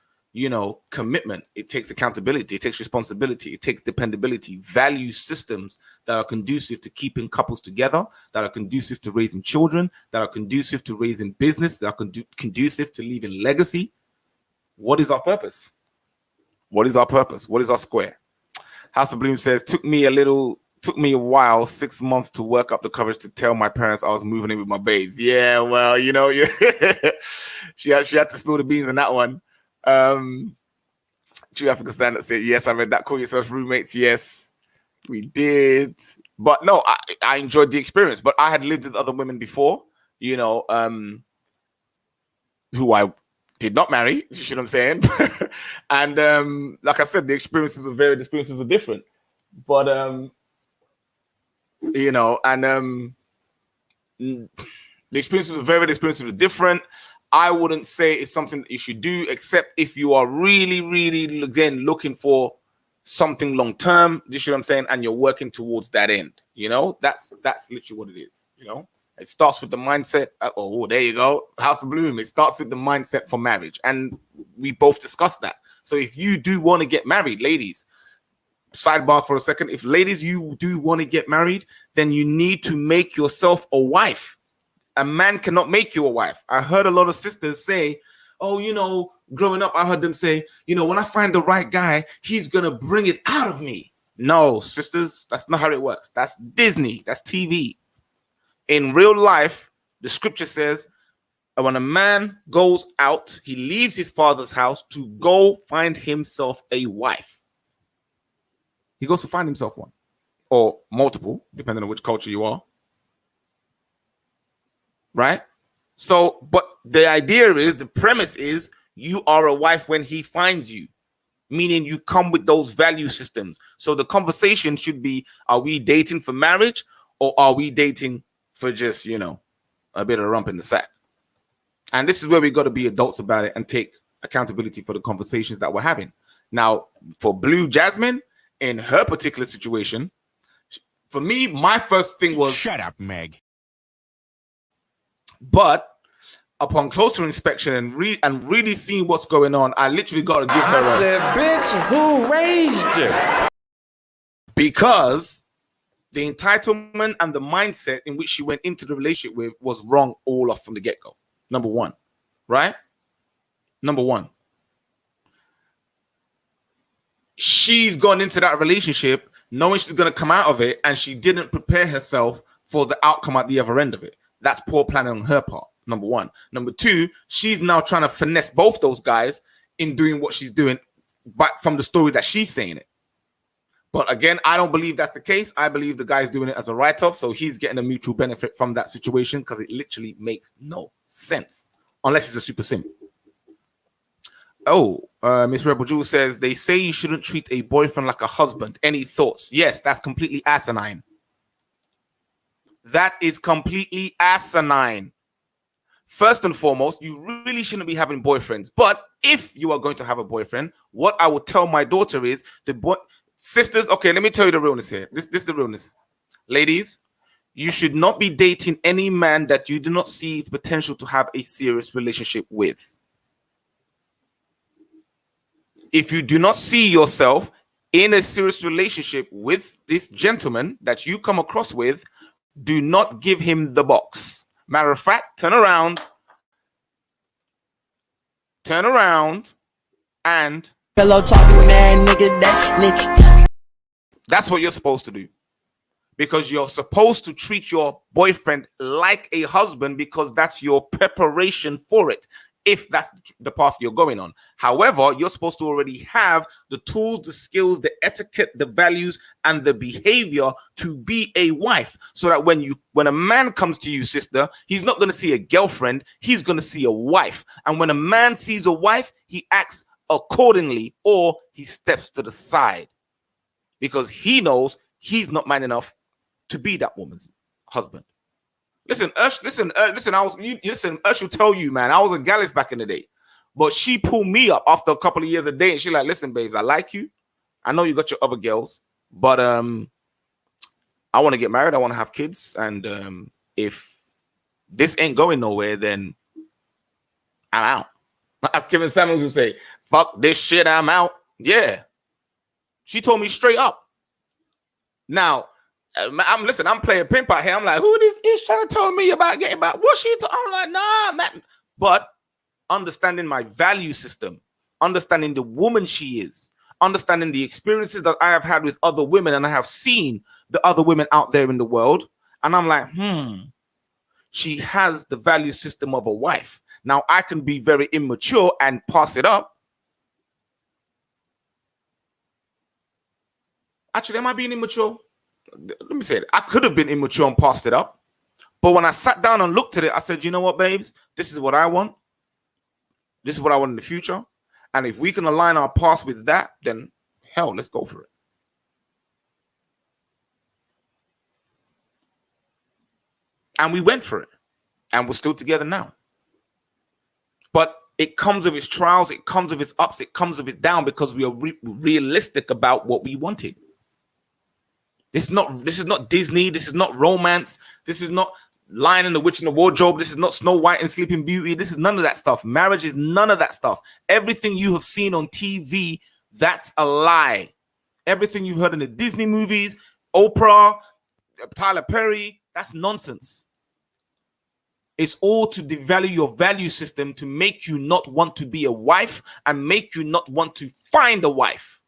commitment. It takes accountability, it takes responsibility, it takes dependability, value systems that are conducive to keeping couples together, that are conducive to raising children, that are conducive to raising business, that are conducive to leaving legacy. What is our purpose? What is our purpose? What is our square? House of Bloom says, took me a while, 6 months to work up the courage to tell my parents I was moving in with my babes. Yeah, well, she had to spill the beans on that one. True African Standard said, yes, I read that. Call yourselves roommates. Yes, we did. But no, I enjoyed the experience. But I had lived with other women before, who I did not marry. You see what I'm saying? And like I said, the experiences were varied. The experiences were different. But the experiences were varied. The experiences were different. I wouldn't say it's something that you should do, except if you are really, really, again, looking for something long term. You see what I'm saying? And you're working towards that end. That's literally what it is. It starts with the mindset. Oh, there you go. House of Bloom. It starts with the mindset for marriage. And we both discussed that. So if you do want to get married, ladies, sidebar for a second. If ladies, you do want to get married, then you need to make yourself a wife. A man cannot make you a wife. I heard a lot of sisters say, oh, growing up, I heard them say, when I find the right guy, he's going to bring it out of me. No, sisters, that's not how it works. That's Disney. That's TV. In real life, the scripture says, when a man goes out, he leaves his father's house to go find himself a wife. He goes to find himself one, or multiple, depending on which culture you are. Right? So, but the idea is, the premise is, you are a wife when he finds you, meaning you come with those value systems. So the conversation should be, are we dating for marriage, or are we dating for just, a bit of rump in the sack? And this is where we got to be adults about it and take accountability for the conversations that we're having. Now, for Blue Jasmine, in her particular situation, for me, my first thing was, shut up, Meg. But upon closer inspection and really seeing what's going on, I literally got to give her I said, bitch, who raised you? Because the entitlement and the mindset in which she went into the relationship with was wrong all off from the get-go. Number one, right? Number one. She's gone into that relationship knowing she's going to come out of it, and she didn't prepare herself for the outcome at the other end of it. That's poor planning on her part, number one. Number two, she's now trying to finesse both those guys in doing what she's doing, but from the story that she's saying it. But again, I don't believe that's the case. I believe the guy's doing it as a write-off, so he's getting a mutual benefit from that situation, because it literally makes no sense, unless he's a super simp. Oh, Miss Rebel Jewel says, they say you shouldn't treat a boyfriend like a husband. Any thoughts? Yes, that's completely asinine. That is completely asinine. First and foremost, you really shouldn't be having boyfriends. But if you are going to have a boyfriend, what I would tell my daughter is, sisters, okay, let me tell you the realness here. This is the realness. Ladies, you should not be dating any man that you do not see the potential to have a serious relationship with. If you do not see yourself in a serious relationship with this gentleman that you come across with, do not give him the box. Matter of fact, turn around, and Hello, talking that nigga, that snitch. That's what you're supposed to do. Because you're supposed to treat your boyfriend like a husband, because that's your preparation for it. if that's the path you're going on. However, you're supposed to already have the tools, the skills, the etiquette, the values, and the behavior to be a wife, so that when a man comes to you, sister, he's not going to see a girlfriend, he's going to see a wife. And when a man sees a wife, he acts accordingly, or he steps to the side, because he knows he's not man enough to be that woman's husband. Listen, Ush, listen. Listen, Ush will tell you, man, I was in Gallus back in the day, but she pulled me up after a couple of years a day, and she like, listen, babes, I like you. I know you got your other girls, but I want to get married. I want to have kids, and if this ain't going nowhere, then I'm out. As Kevin Samuels would say, fuck this shit, I'm out. Yeah. She told me straight up. Now, I'm playing pimp out here. I'm like, who this is trying to tell me about getting back? What she I'm like, nah, man. But understanding my value system, understanding the woman she is, understanding the experiences that I have had with other women, and I have seen the other women out there in the world. And I'm like, she has the value system of a wife. Now, I can be very immature and pass it up. Actually, am I being immature? Let me say it. I could have been immature and passed it up. But when I sat down and looked at it, I said, you know what, babes? This is what I want. This is what I want in the future. And if we can align our past with that, then hell, let's go for it. And we went for it. And we're still together now. But it comes with its trials. It comes with its ups. It comes with its downs, because we are realistic about what we wanted. This is not Disney. This is not romance. This is not Lion and the Witch in the Wardrobe. This is not Snow White and Sleeping Beauty. This is none of that stuff. Marriage is none of that stuff. Everything you have seen on TV, that's a lie. Everything you heard in the Disney movies, Oprah, Tyler Perry, that's nonsense. It's all to devalue your value system, to make you not want to be a wife and make you not want to find a wife.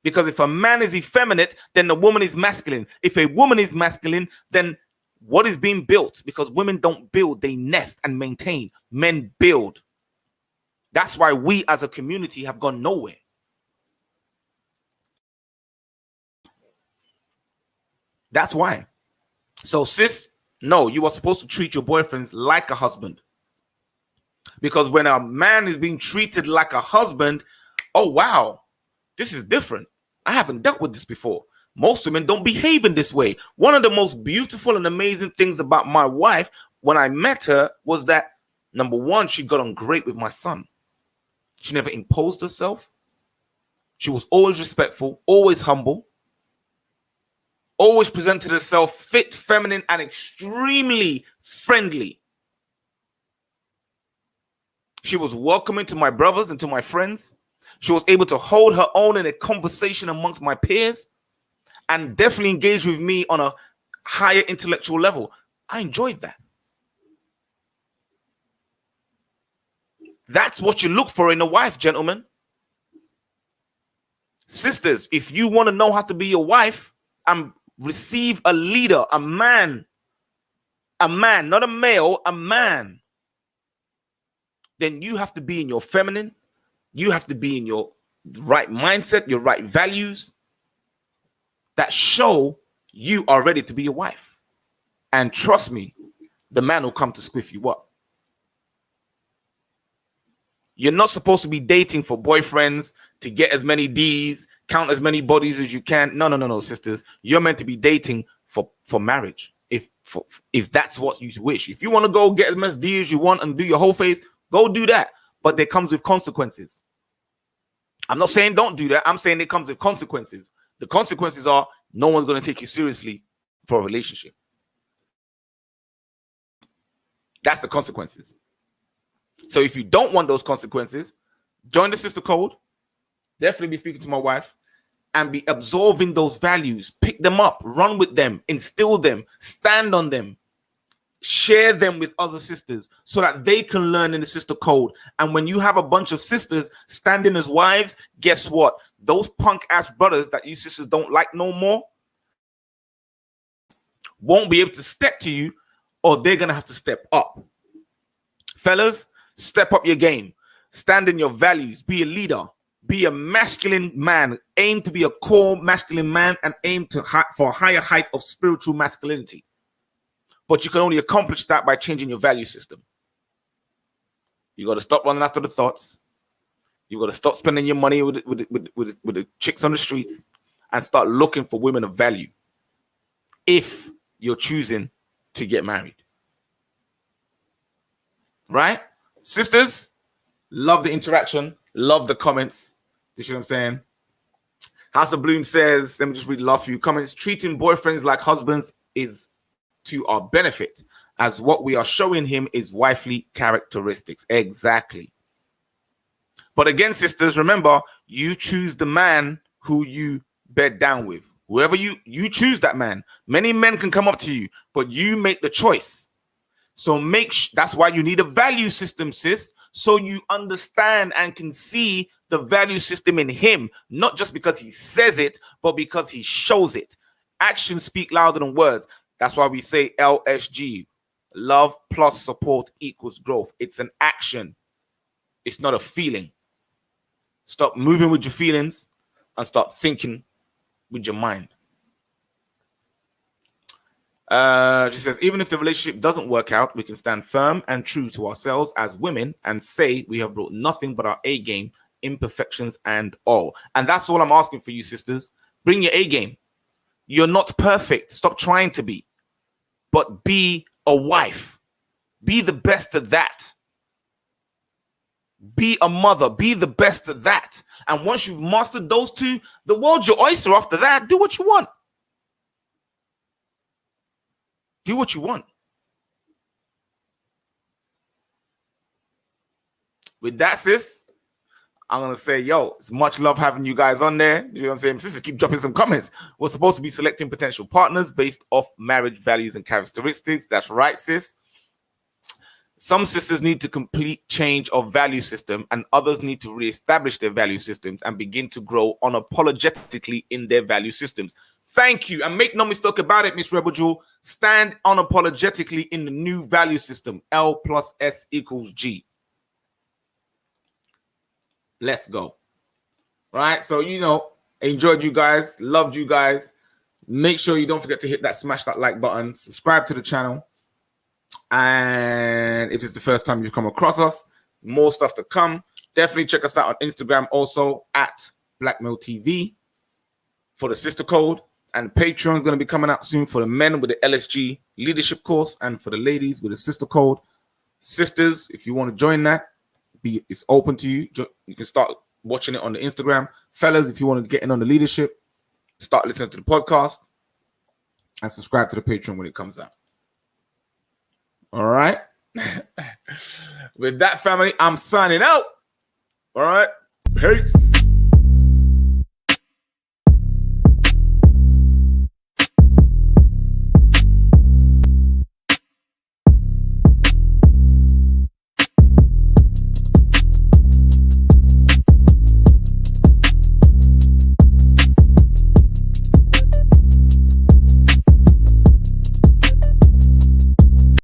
Because if a man is effeminate, then the woman is masculine. If a woman is masculine, then what is being built? Because women don't build, they nest and maintain. Men build. That's why we as a community have gone nowhere. That's why. So sis, no, you are supposed to treat your boyfriends like a husband. Because when a man is being treated like a husband, oh wow, this is different. I haven't dealt with this before. Most women don't behave in this way. One of the most beautiful and amazing things about my wife when I met her was that, number one, she got on great with my son. She never imposed herself. She was always respectful, always humble, always presented herself fit, feminine, and extremely friendly. She was welcoming to my brothers and to my friends. She was able to hold her own in a conversation amongst my peers and definitely engage with me on a higher intellectual level. I enjoyed that. That's what you look for in a wife, gentlemen. Sisters, if you want to know how to be a wife and receive a leader, a man, not a male, a man, then you have to be in your feminine. You have to be in your right mindset, your right values that show you are ready to be a wife. And trust me, the man will come to squiff you up. You're not supposed to be dating for boyfriends to get as many D's, count as many bodies as you can. No, sisters. You're meant to be dating for marriage. If that's what you wish. If you want to go get as much D as you want and do your whole phase, go do that. But there comes with consequences. I'm not saying don't do that. I'm saying it comes with consequences. The consequences are no one's going to take you seriously for a relationship. That's the consequences. So if you don't want those consequences, join the sister code. Definitely be speaking to my wife and be absorbing those values. Pick them up, run with them, instill them, stand on them. Share them with other sisters so that they can learn in the sister code. And when you have a bunch of sisters standing as wives, guess what? Those punk ass brothers that you sisters don't like no more won't be able to step to you, or they're going to have to step up. Fellas, Step up your game. Stand in your values. Be a leader. Be a masculine man. Aim to be a core masculine man and aim for a higher height of spiritual masculinity. But you can only accomplish that by changing your value system. You got to stop running after the thoughts. You got to stop spending your money with the chicks on the streets and start looking for women of value if you're choosing to get married. Right? Sisters, love the interaction. Love the comments. You see what I'm saying? House of Bloom says, let me just read the last few comments. Treating boyfriends like husbands is to our benefit, as what we are showing him is wifely characteristics. Exactly. But again, sisters, remember, you choose the man who you bed down with. Whoever you choose that man. Many men can come up to you, but you make the choice. So that's why you need a value system, sis, so you understand and can see the value system in him, not just because he says it, but because he shows it. Actions speak louder than words. That's why we say LSG, love plus support equals growth. It's an action. It's not a feeling. Stop moving with your feelings and start thinking with your mind. She says, even if the relationship doesn't work out, we can stand firm and true to ourselves as women and say we have brought nothing but our A game, imperfections and all. And that's all I'm asking for you, sisters. Bring your A game. You're not perfect. Stop trying to be. But be a wife. Be the best at that. Be a mother. Be the best at that. And once you've mastered those two, the world's your oyster. After that, do what you want. Do what you want. With that, sis, I'm going to say, yo, it's much love having you guys on there. You know what I'm saying? Sisters, keep dropping some comments. We're supposed to be selecting potential partners based off marriage values and characteristics. That's right, sis. Some sisters need to complete change of value system and others need to reestablish their value systems and begin to grow unapologetically in their value systems. Thank you. And make no mistake about it, Miss Rebel Jewel. Stand unapologetically in the new value system. L plus S equals G. Let's go. Right? So, enjoyed you guys. Loved you guys. Make sure you don't forget to smash that like button. Subscribe to the channel. And if it's the first time you've come across us, more stuff to come. Definitely check us out on Instagram also at Blackmail TV for the sister code. And Patreon is going to be coming out soon for the men with the LSG leadership course and for the ladies with the sister code. Sisters, if you want to join that, it's open to you. You can start watching it on the Instagram. Fellas, if you want to get in on the leadership, start listening to the podcast and subscribe to the Patreon when it comes out. All right. With that, family, I'm signing out. All right. Peace.